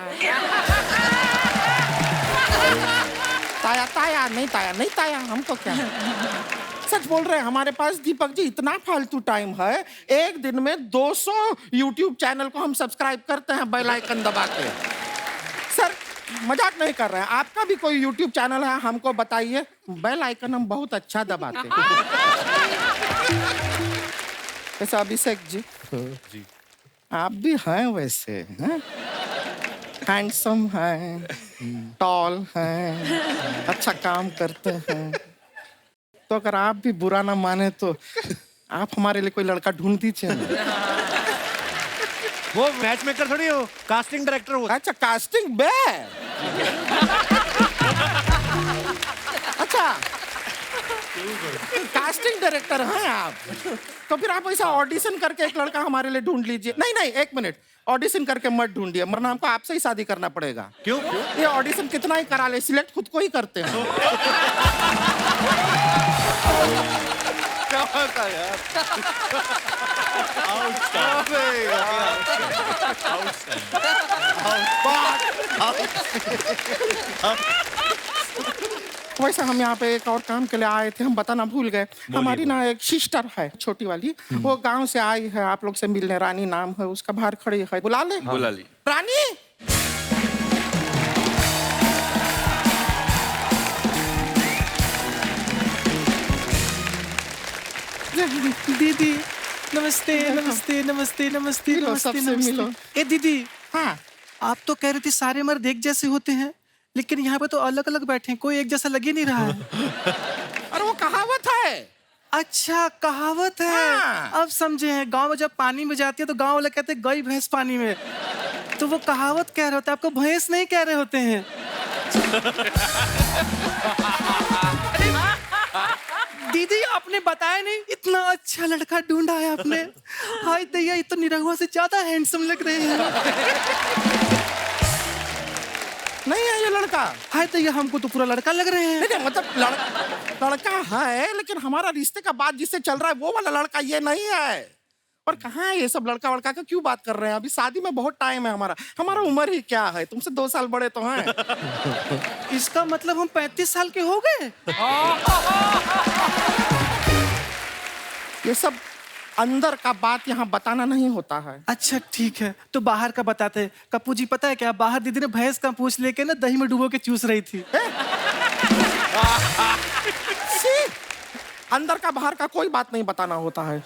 ताया ताया नहीं, ताया नहीं, ताया हमको क्या? सच बोल रहे हैं, हमारे पास दीपक जी इतना फालतू टाइम है, एक दिन में 200 YouTube चैनल को हम सब्सक्राइब करते हैं बेल आइकन दबा के। सर मजाक नहीं कर रहे हैं, आपका भी कोई YouTube चैनल है हमको बताइए, बेल आइकन हम बहुत अच्छा दबाते हैं। वैसे अभिषेक जी, आप भी हैं वैसे, हैं? हैंडसम हैं, टॉल हैं, अच्छा काम करते हैं, तो अगर आप भी बुरा ना माने तो आप हमारे लिए कोई लड़का ढूंढ दीजिए ना। वो मैच मेकर थोड़ी हो, कास्टिंग डायरेक्टर हो। अच्छा कास्टिंग बे। अच्छा कास्टिंग डायरेक्टर हैं आप। तो फिर आप ऐसा ऑडिशन करके एक लड़का हमारे लिए ढूंढ लीजिए। नहीं नहीं, एक मिनट, ऑडिशन करके मत ढूंढिए, वरना हमको आपसे ही शादी करना पड़ेगा। क्यों? ये ऑडिशन कितना ही करा ले, सिलेक्ट खुद को ही करते हैं। वैसे हम यहाँ पे एक और काम के लिए आए थे, हम बताना भूल गए। हमारी ना एक सिस्टर है छोटी वाली, वो गांव से आई है आप लोग से मिलने। रानी नाम है उसका, बाहर खड़ी है, बुला ले। बुला ली। रानी दीदी नमस्ते नमस्ते नमस्ते नमस्ते मिलो, नमस्ते सबसे नमस्ते। मिलो। ए दीदी, हाँ आप तो कह रही थी सारे मर्द एक जैसे होते हैं, लेकिन यहाँ पे तो अलग अलग बैठे हैं, कोई एक जैसा लग ही नहीं रहा है। अरे वो कहावत है। अच्छा कहावत है। हाँ। अब समझे हैं, गांव में जब पानी में जाती है तो गांव वाले कहते हैं गई भैंस पानी में, तो वो कहावत कह रहे होते हैं, आपको भैंस नहीं कह रहे होते हैं। दीदी आपने बताया नहीं, इतना अच्छा लड़का ढूंढा है आपने। हाय दैया, ये तो निरहुआ से ज्यादा हैंडसम लग रहे हैं। नहीं है ये लड़का। हाय दैया, हमको तो पूरा लड़का लग रहे हैं। नहीं नहीं, मतलब लड़का है, लेकिन हमारा रिश्ते का बात जिससे चल रहा है वो वाला लड़का ये नहीं है। और कहाँ है ये सब लड़का वड़का का क्यों बात कर रहे हैं? अभी शादी में बहुत टाइम है हमारा उम्र ही क्या है, तुमसे 2 साल बड़े तो हैं। इसका मतलब हम 35 साल के हो गए। ये सब अंदर का बात यहाँ बताना नहीं होता है। अच्छा ठीक है, तो बाहर का बताते हैं। कप्पू जी पता है क्या, बाहर दीदी ने भैंस का पूंछ लेके ना दही में डुबो के चूस रही थी। सी, अंदर का बाहर का कोई बात नहीं बताना होता है,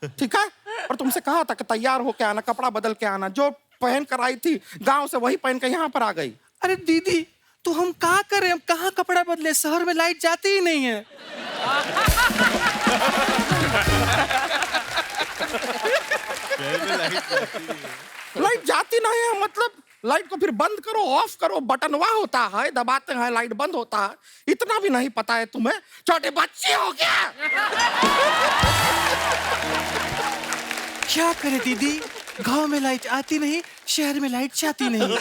ठीक है? और तुमसे कहा था कि तैयार होके आना, कपड़ा बदल के आना। जो पहन कर आई थी गांव से वही पहन के यहाँ पर आ गई। अरे दीदी, तो हम क्या करें, हम कहाँ कपड़ा बदले, शहर में लाइट जाती ही नहीं है। लाइट जाती नहीं है मतलब लाइट को फिर बंद करो, ऑफ करो, बटनवा होता है, दबाते हैं लाइट बंद होता है। इतना भी नहीं पता है तुम्हें? छोटे बच्चे हो क्या? क्या करे दीदी, गांव में लाइट आती नहीं, शहर में लाइट जाती नहीं।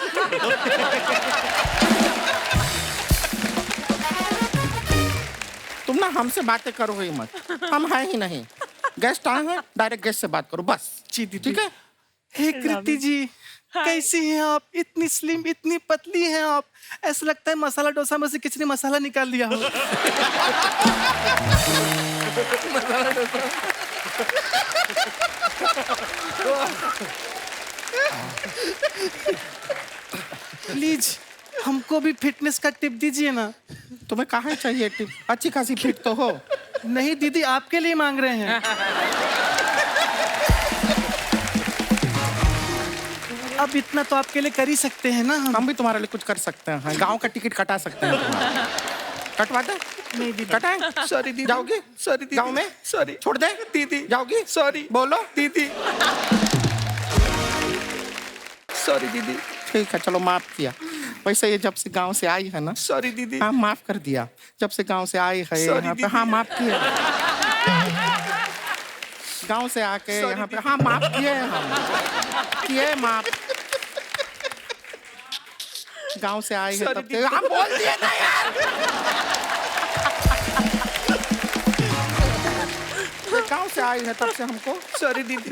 तुम ना हमसे बातें करो ही मत, हम हैं ही नहीं। गेस्ट आए हैं, डायरेक्ट गेस्ट से बात करो बस। जी दीदी। ठीक है? हे कृति जी, कैसी हैं आप? इतनी स्लिम, इतनी पतली हैं आप, ऐसा लगता है मसाला डोसा में से किसी ने मसाला निकाल लिया हो। प्लीज हमको भी फिटनेस का टिप दीजिए ना। तुम्हें कहाँ चाहिए टिप? अच्छी खासी फिट तो हो। नहीं दीदी, आपके लिए मांग रहे हैं। अब इतना तो आपके लिए कर ही सकते हैं ना हम भी तुम्हारे लिए कुछ कर सकते हैं। गांव का टिकट कटा सकते हैं तुम्हारा। कटवा दे? नहीं दीदी। कटाए? सॉरी दीदी। जाओगी? सॉरी दीदी। गांव में? सॉरी। छोड़ दे? दीदी। जाओगी? सॉरी। बोलो दीदी। सॉरी दीदी। ठीक है, चलो माफ किया। वैसे ये जब से गांव से आई है ना। सॉरी दीदी। हाँ माफ कर दिया। जब से गांव से आई है यहाँ पे, हाँ माफ किया। गांव से आके यहाँ पे, हाँ माफ किए हम, किए माफ। गांव से आई है तब से हम बोल दिए ना यार। गांव से आई है तब से हमको। सॉरी दीदी।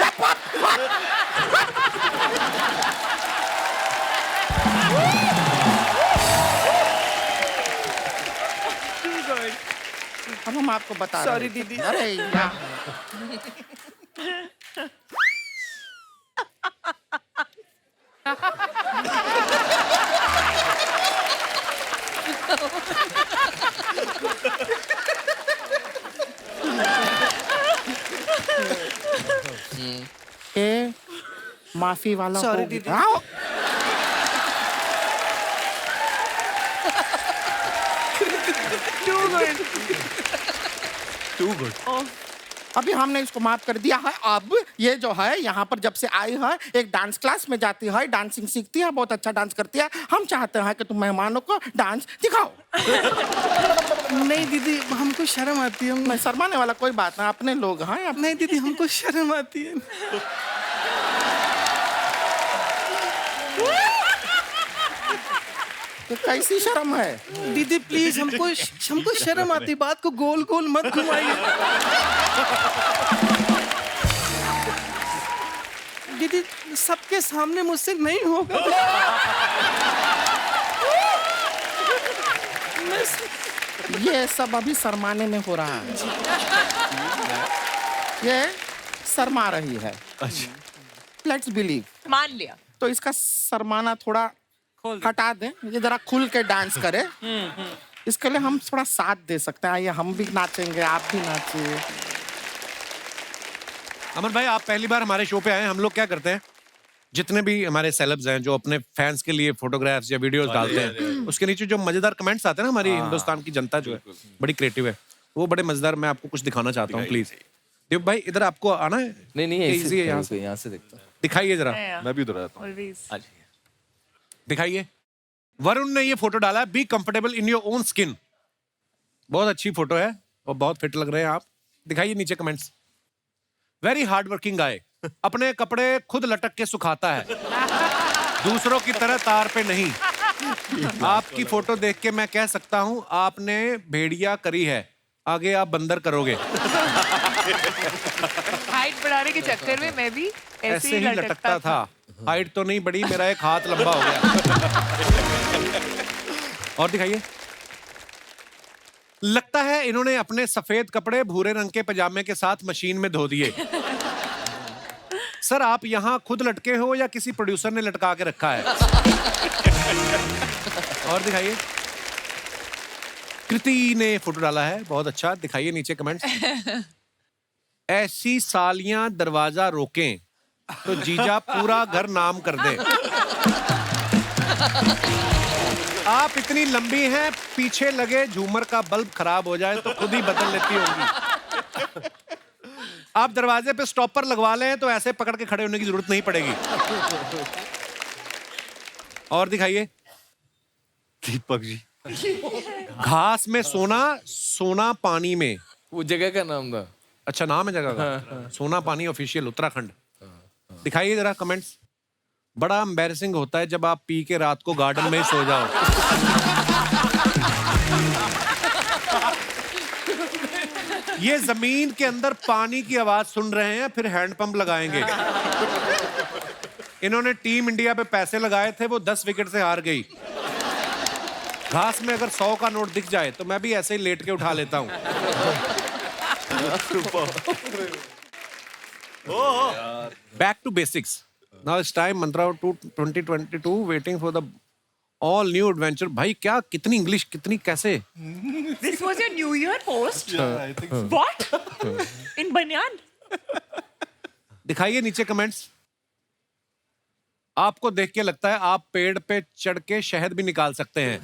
अब हम आपको बता रहे हैं। सॉरी दीदी। अरे यार, ये माफी वाला Sorry, हो दीदी। गया। आओ। Too good. अभी हमने इसको माफ कर दिया है। अब ये जो है यहाँ पर जब से आई है एक डांस क्लास में जाती है, डांसिंग सीखती है, बहुत अच्छा डांस करती है। हम चाहते हैं कि तुम मेहमानों को डांस दिखाओ। नहीं दीदी, हमको शर्म आती है। नहीं, शर्माने वाला कोई बात नहीं, अपने लोग हैं। नहीं दीदी, हमको शर्म आती है। तो कैसी शर्म है? दीदी प्लीज, हमको शर्म आती, बात को गोल गोल मत घुमाइए। दीदी सबके सामने मुझसे नहीं होगा। ये सब अभी शर्माने में हो रहा है। ये शर्मा रही है। Let's believe. मान लिया। तो इसका शर्माना थोड़ा हटा दें, ये जरा खुल के डांस करे। इसके लिए हम थोड़ा साथ दे सकते हैं। आइए हम भी नाचेंगे, आप भी नाचिए। अमन भाई, आप पहली बार हमारे शो पे आए हैं। हम लोग क्या करते हैं, जितने भी हमारे सेलेब्स हैं जो अपने फैंस के लिए फोटोग्राफ्स या वीडियोस डालते हैं, उसके नीचे जो मजेदार कमेंट्स आते हैं ना, हमारी हिंदुस्तान की जनता जो है बड़ी क्रिएटिव है, वो बड़े मजेदार। मैं आपको कुछ दिखाना चाहता हूँ, प्लीज। देव भाई, इधर आपको आना है? नहीं Easy है, यहाँ से देखता हूँ। दिखाइए जरा, मैं भी उधर आता हूँ। Always. दिखाइए। वरुण ने ये फोटो डाला, be comfortable in your own skin. बहुत अच्छी फोटो है और बहुत फिट लग रहे हैं आप। दिखाइए नीचे कमेंट्स। वेरी हार्ड वर्किंग गाय, अपने कपड़े खुद लटक के सुखाता है, दूसरों की तरह तार पे नहीं। आपकी फोटो देख के मैं कह सकता हूं आपने भेड़िया करी है, आगे आप बंदर करोगे। हाइट बढ़ाने के चक्कर में मैं भी ऐसे ही लटकता था। हाइट तो नहीं बढ़ी, मेरा एक हाथ लंबा हो गया। और दिखाइए। लगता है इन्होंने अपने सफेद कपड़े भूरे रंग के पजामे के साथ मशीन में धो दिए। सर, आप यहाँ खुद लटके हो या किसी प्रोड्यूसर ने लटका के रखा है? और दिखाइए। कृति ने फोटो डाला है, बहुत अच्छा। दिखाइए नीचे कमेंट्स। ऐसी सालियां दरवाजा रोकें तो जीजा पूरा घर नाम कर दे। आप इतनी लंबी हैं, पीछे लगे झूमर का बल्ब खराब हो जाए तो खुद ही बदल लेती होंगी। आप दरवाजे पे स्टॉपर लगवा लें तो ऐसे पकड़ के खड़े होने की जरूरत नहीं पड़ेगी। और दिखाइए। दीपक जी, घास में सोना, सोना पानी में। वो जगह का नाम था। अच्छा, नाम है जगह का? सोना पानी ऑफिशियल, उत्तराखंड। दिखाइए जरा कमेंट्स। बड़ा एम्बैरेसिंग होता है जब आप पी के रात को गार्डन में ही सो जाओ। ये जमीन के अंदर पानी की आवाज सुन रहे हैं, फिर हैंडपंप लगाएंगे। इन्होंने टीम इंडिया पे पैसे लगाए थे, वो 10 विकेट से हार गई। घास में अगर 100 का नोट दिख जाए तो मैं भी ऐसे ही लेट के उठा लेता हूं। Back to basics. Now it's time Mantra 2022 waiting for the all new adventure. भाई क्या, कितनी इंग्लिश, कितनी कैसे? This was your New Year post? I think so. What? In banyan? दिखाइए नीचे कमेंट्स। आपको देख के लगता है आप पेड़ पे चढ़ के शहद भी निकाल सकते हैं।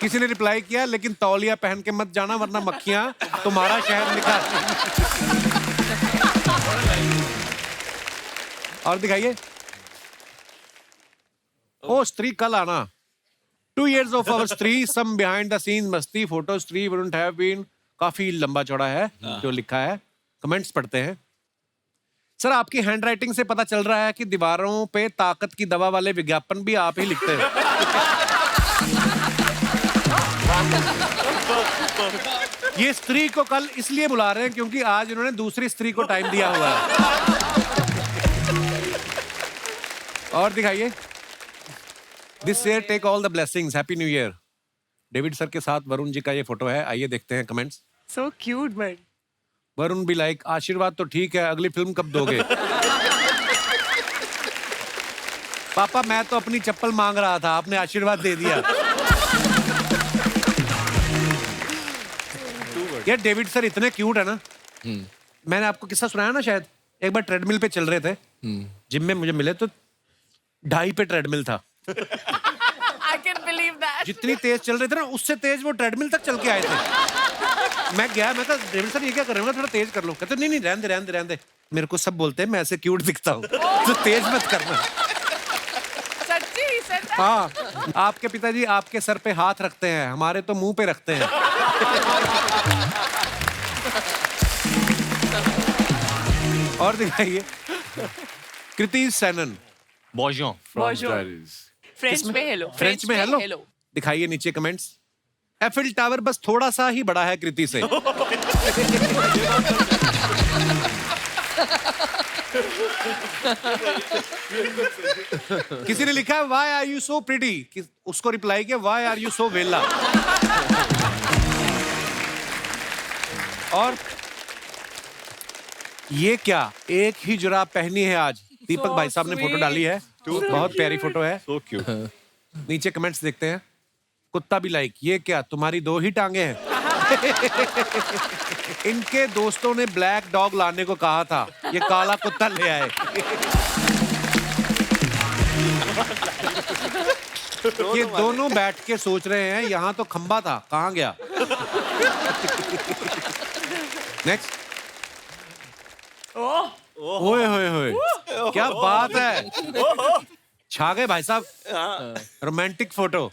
किसी ने रिप्लाई किया, लेकिन तौलिया पहन के मत जाना वरना मक्खियां तुम्हारा शहद निकाल। और दिखाइए। ओ स्त्री कल आना। 2 years of our स्त्री, some behind the scenes मस्ती फोटो स्त्री wouldn't have been। काफी लंबा चौड़ा है जो लिखा है। कमेंट्स पढ़ते हैं। सर, आपकी हैंडराइटिंग से पता चल रहा है कि दीवारों पे ताकत की दवा वाले विज्ञापन भी आप ही लिखते हैं। ये स्त्री को कल इसलिए बुला रहे हैं क्योंकि आज इन्होंने दूसरी स्त्री को टाइम दिया हुआ है। और दिखाइए। This year take all the blessings, happy new year. David sir के साथ वरुण जी का ये फोटो है। आइए देखते हैं comments. So cute, man. Varun भी लाइक, आशीर्वाद तो ठीक है, अगली फिल्म कब दोगे? पापा, मैं तो अपनी चप्पल मांग रहा था, आपने आशीर्वाद दे दिया। यार डेविड सर इतने क्यूट है ना। मैंने आपको किस्सा सुनाया ना शायद, एक बार ट्रेडमिल पे चल रहे थे, जिम में मुझे मिले तो 2.5 पे ट्रेडमिल था। I can believe that. जितनी तेज चल रहे थे ना उससे तेज वो ट्रेडमिल तक चल के आए थे। मैं गया, मैं कहा डेविड सर ये क्या कर रहे हो, थोड़ा तेज कर लो। कहते नहीं नहीं रहने दे रहने दे रहने दे, मेरे को सब बोलते हैं मैं ऐसे क्यूट दिखता हूँ तो तेज मत करना। सच्ची सच। हाँ, आपके पिताजी आपके सर पे हाथ रखते हैं, हमारे तो मुंह पे रखते हैं। और दिखाइए कृति सेनन। बॉजों। फ्रेंच में हेलो। फ्रेंच में हेलो। दिखाइए नीचे कमेंट्स। एफिल टावर बस थोड़ा सा ही बड़ा है कृति से। किसी ने लिखा why are you so pretty, उसको रिप्लाई किया व्हाई आर यू सो वेला। और ये क्या एक ही जुराब पहनी है आज। दीपक भाई साहब ने फोटो डाली है, बहुत प्यारी फोटो है। So cute. नीचे कमेंट्स देखते हैं। कुत्ता भी लाइक, ये क्या तुम्हारी 2 ही टांगे हैं। इनके दोस्तों ने ब्लैक डॉग लाने को कहा था, ये काला कुत्ता ले आए। ये दोनों बैठ के सोच रहे हैं यहाँ तो खंबा था, कहाँ गया। नेक्स्ट। ओए होए होए, क्या बात है, छा गए भाई साहब। Romantic photo.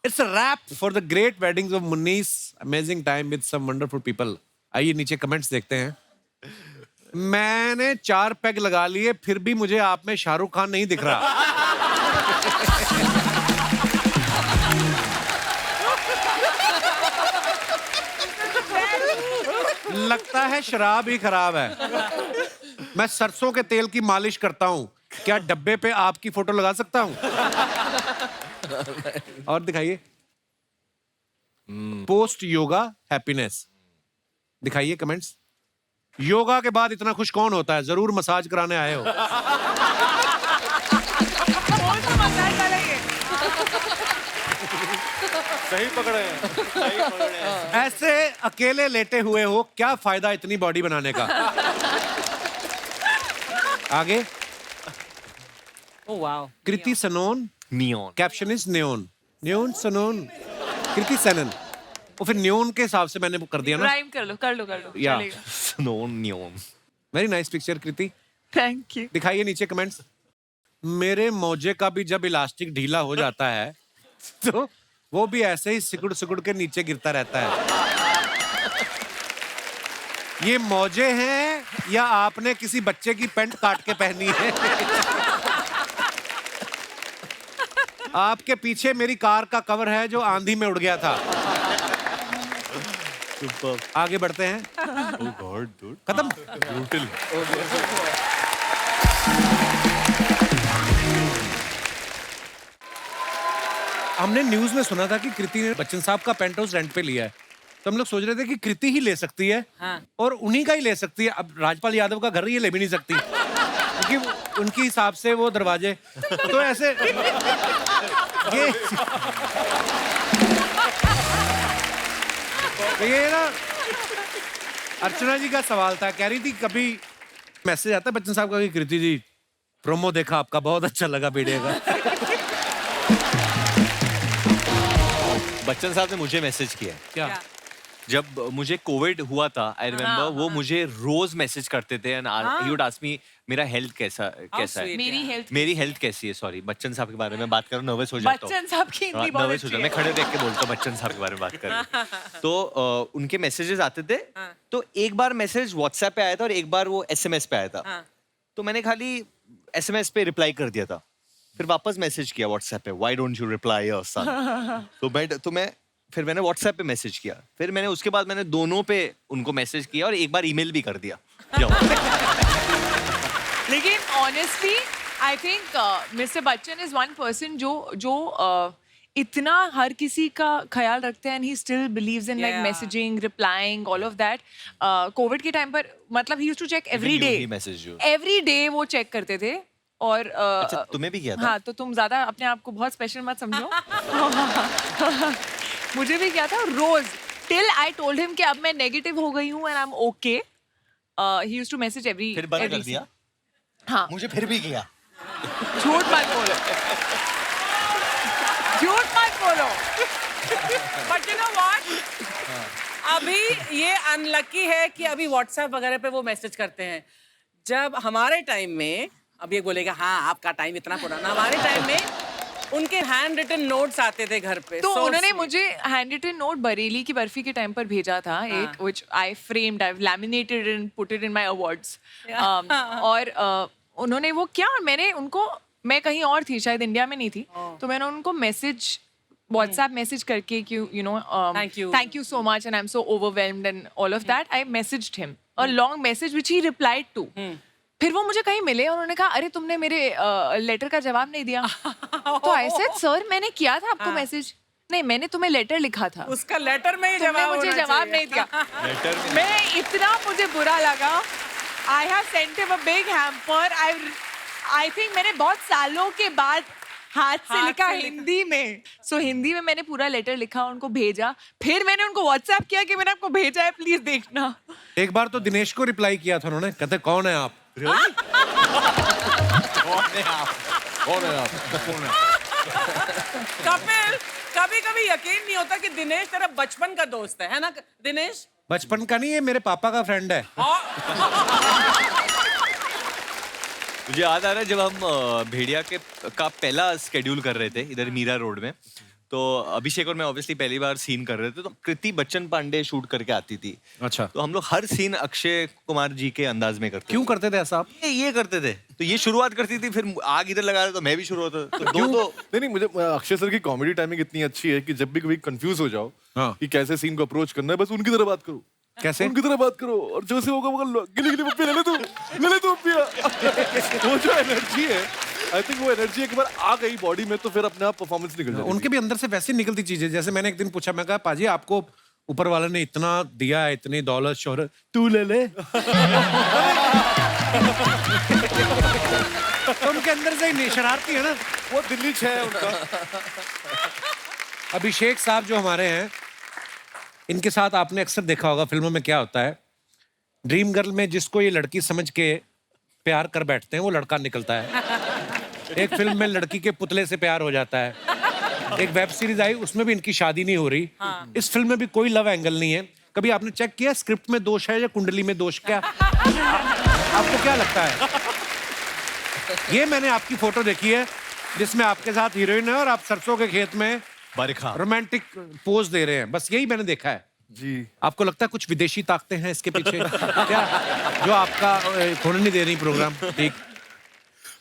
It's a wrap for the great weddings of Munnis, amazing time with some wonderful people. आइए नीचे कमेंट्स देखते हैं। मैंने 4 पैग लगा लिए फिर भी मुझे आप में शाहरुख खान नहीं दिख रहा। लगता है शराब ही खराब है। मैं सरसों के तेल की मालिश करता हूँ, क्या डब्बे पे आपकी फोटो लगा सकता हूँ? और दिखाइए। Post yoga happiness. दिखाइए कमेंट्स। योगा के बाद इतना खुश कौन होता है, जरूर मसाज कराने आए हो। सही पकड़े हैं, सही पकड़े हैं। ऐसे अकेले लेटे हुए हो, क्या फायदा इतनी बॉडी बनाने का। आगे। Kriti Sanon. Neon. Caption is neon. Neon Sanon Kriti Sanon. और फिर न्योन के हिसाब से मैंने वो कर दिया ना। राइम कर लो या। चलेगा। Sanon neon. Very nice picture Kriti. Thank you. दिखाइए नीचे कमेंट्स। मेरे मोजे का भी जब इलास्टिक ढीला हो जाता है तो वो भी ऐसे ही सिकुड़ सिकुड़ के नीचे गिरता रहता है। ये मोजे हैं या आपने किसी बच्चे की पैंट काट के पहनी है? आपके पीछे मेरी कार का कवर है जो आंधी में उड़ गया था। आगे बढ़ते हैं। Oh God, dude. खत्म। Brutal. हमने न्यूज में सुना था कि कृति ने बच्चन साहब का पेंट हाउस रेंट पे लिया है, तो हम लोग सोच रहे थे कि कृति ही ले सकती है। हाँ। और उन्हीं का ही ले सकती है। अब राजपाल यादव का घर ये ले भी नहीं सकती क्योंकि उनके हिसाब से वो दरवाजे तो ऐसे ये ना अर्चना जी का सवाल था, कह रही थी कभी मैसेज आता है बच्चन साहब का कि कृति जी प्रोमो देखा आपका, बहुत अच्छा लगा वीडियो का। बच्चन साहब ने मुझे मैसेज किया है। क्या? जब मुझे कोविड हुआ था, आई रिमेम्बर वो मुझे रोज मैसेज करते थे and he would ask me मेरा हेल्थ कैसा है, मेरी हेल्थ कैसी है। सॉरी, बच्चन साहब के बारे में बात करूं नर्वस हो जाता हूं। बच्चन साहब की हिंदी बहुत नर्वस हो अच्छी जाता है। मैं खड़े देख के बोलता हूं बच्चन साहब के बारे में बात कर रहे हैं। तो उनके मैसेजेस आते थे। तो एक बार मैसेज व्हाट्सएप पे आया था और एक बार वो एसएमएस पे आया था। तो मैंने खाली एसएमएस पे रिप्लाई कर दिया था, फिर वापस मैसेज किया व्हाट्सएप पे, why don't you reply your son. फिर मैंने व्हाट्सएप पे मैसेज किया, फिर मैंने उसके बाद मैंने दोनों पे उनको मैसेज किया और एक बार ईमेल भी कर दिया। लेकिन honestly I think mister Bachchan is one person जो इतना हर किसी का ख्याल रखते हैं and he still believes in like messaging, replying, all of that. Covid के टाइम पर मतलब he used to check every day वो चेक करते थे। और अच्छा, तुम्हें भी किया था? हाँ, तो तुम ज्यादा अपने आप को बहुत स्पेशल मत समझो। मुझे भी किया था रोज, टिल आई टोल्ड हिम कि अब मैं नेगेटिव हो गई हूँ and I am okay. He used to message every. फिर बंद कर दिया? हाँ, मुझे फिर भी किया। झूठ मत बोलो, झूठ मत बोलो। बट यू नो व्हाट, अभी ये अनलकी है कि अभी व्हाट्सएप वगैरह पे वो मैसेज करते हैं। जब हमारे टाइम में, अब ये बोलेगा हाँ आपका टाइम इतना पुराना, हमारे टाइम में उनके हैंड रिटन नोट्स आते थे घर पे। तो So उन्होंने sweet. मुझे हैंड रिटन नोट बरेली की बर्फी के टाइम पर भेजा था एक, which I framed, I've laminated and put it in my awards. और उन्होंने वो किया और मैंने उनको, मैं कहीं और थी, शायद इंडिया में नहीं थी, तो मैंने उनको मैसेज, व्हाट्सएप मैसेज करके कि you know thank you so much and I am so overwhelmed and all of that, I messaged him a long message which he replied to. फिर वो मुझे कहीं मिले और उन्होंने कहा अरे तुमने मेरे लेटर का जवाब नहीं दिया। तो आई सेड सर मैंने किया था आपको मैसेज, नहीं मैंने तुम्हें लेटर लिखा था, उसका लेटर में ही तुमने जवाब मुझे होना जवाब चाहिए। नहीं दिया। मैं इतना, मुझे बुरा लगा। I have sent him a big hamper. I think मैंने बहुत सालों के बाद हाथ से लिखा हिंदी में। सो हिंदी में मैंने पूरा लेटर लिखा, उनको भेजा, फिर मैंने उनको व्हाट्सएप किया कि मैंने आपको भेजा है, प्लीज देखना। एक बार तो दिनेश को रिप्लाई किया था उन्होंने, कहते कौन है आप? कपिल, कभी कभी यकीन नहीं होता कि दिनेश तेरा बचपन का दोस्त है ना दिनेश? बचपन का नहीं है, मेरे पापा का फ्रेंड है। मुझे याद आ रहा है जब हम भेड़िया का पहला स्केड्यूल कर रहे थे इधर मीरा रोड में, तो अभिषेक और मैं ऑब्वियसली पहली बार सीन कर रहे थे, तो कृति बच्चन पांडे शूट करके आती थी। अच्छा। तो हम लोग हर सीन अक्षय कुमार जी के अंदाज में करते क्यों करते थे ऐसा आप? ये करते थे, तो ये शुरुआत करती थी, फिर आग इधर लगा रहे तो मैं भी शुरू होता था। तो दो नहीं, मुझे अक्षय सर की कॉमेडी टाइमिंग इतनी अच्छी है कि जब भी कभी कंफ्यूज हो जाओ कि कैसे सीन को अप्रोच करना है, बस उनकी तरह बात करो। कैसे? उनकी तरह बात करो और जो से होगा वो गिली गिली पप्पी ले ले तू पप्पिया। वो जो एनर्जी है, आई थिंक वो एनर्जी एक बार आ गई बॉडी में तो फिर अपने आप परफॉर्मेंस निकल जाती है। उनके भी अंदर से वैसे निकलती चीजें। जैसे मैंने एक दिन पूछा, मैं कहा पाजी आपको ऊपर वाले ने इतना दिया है, इतनी दौलत शोहरत, तू ले ले। तो उनके अंदर से ही शरारती है ना, वो दिल्ली 6 है उनका। अभिषेक साहब जो हमारे हैं, इनके साथ आपने अक्सर देखा होगा फिल्मों में क्या होता है, ड्रीम गर्ल में जिसको ये लड़की समझ के प्यार कर बैठते हैं वो लड़का निकलता है। एक फिल्म में लड़की के पुतले से प्यार हो जाता है। एक वेब सीरीज आई, उसमें भी इनकी शादी नहीं हो रही। इस फिल्म में भी कोई लव एंगल नहीं है। कभी आपने चेक किया स्क्रिप्ट में दोष है या कुंडली में दोष? क्या आपको क्या लगता है? ये मैंने आपकी फोटो देखी है जिसमें आपके साथ हीरोइन है और आप सरसों के खेत में बरखा रोमांटिक पोज दे रहे हैं, बस यही मैंने देखा है जी। आपको लगता है कुछ विदेशी ताकतें हैं इसके पीछे क्या, जो आपका होने नहीं दे रही प्रोग्राम ठीक?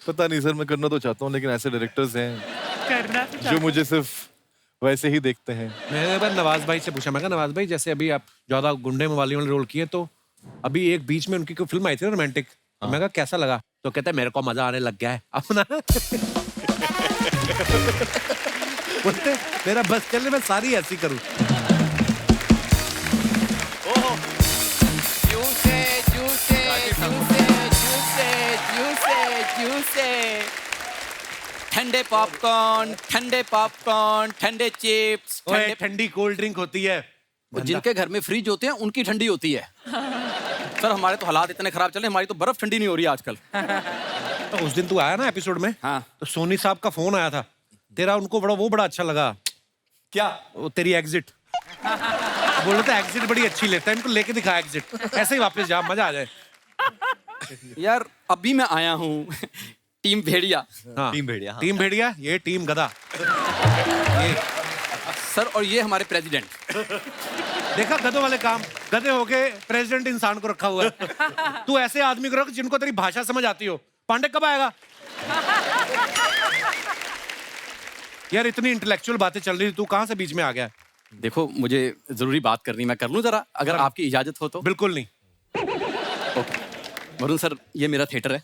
पता नहीं सर, मैं करना तो चाहता हूँ लेकिन ऐसे डायरेक्टर्स हैं करना जो मुझे सिर्फ वैसे ही देखते हैं। मैंने एक बार नवाज भाई से पूछा, मैं कहा नवाज भाई जैसे अभी आप ज्यादा गुंडे मवाली वाले रोल किए, तो अभी एक बीच में उनकी कोई फिल्म आई थी ना रोमांटिक, मैं कहा कैसा लगा? तो कहता है मेरे को मजा आने लग गया है अपना। बोलते मेरा बस चले मैं सारी ऐसी करूं। ठंडे पॉपकॉर्न, ठंडे पॉपकॉर्न, ठंडे चिप्स, ओए, ठंडी कोल्ड ड्रिंक होती है। जिनके घर में फ्रिज होते हैं उनकी ठंडी होती है। सर हमारे तो हालात इतने खराब चले, हमारी तो बर्फ ठंडी नहीं हो रही आजकल। तो उस दिन तू आया ना एपिसोड में, हाँ। तो सोनी साहब का फोन आया था तेरा, उनको बड़ा अच्छा लगा। क्या? वो तेरी एग्जिट बोल रहे थे, एग्जिट बड़ी अच्छी लेता है, इनको लेके दिखा एग्जिट, ऐसे ही वापस जा, मजा आ जाए। यार अभी मैं आया हूँ टीम भेड़िया। हाँ, टीम भेड़िया, हाँ। टीम भेड़िया, ये टीम गधा। ये सर और ये हमारे प्रेसिडेंट। देखा गधों वाले काम, गधे होके प्रेसिडेंट इंसान को रखा हुआ है। तू ऐसे आदमी को रख जिनको तेरी भाषा समझ आती हो। पांडे कब आएगा? यार इतनी इंटेलेक्चुअल बातें चल रही थी, तू कहां से बीच में आ गया? देखो मुझे जरूरी बात करनी, मैं कर लूं जरा अगर आपकी इजाजत हो तो? बिल्कुल नहीं। ओके वरुण सर, ये मेरा थिएटर है।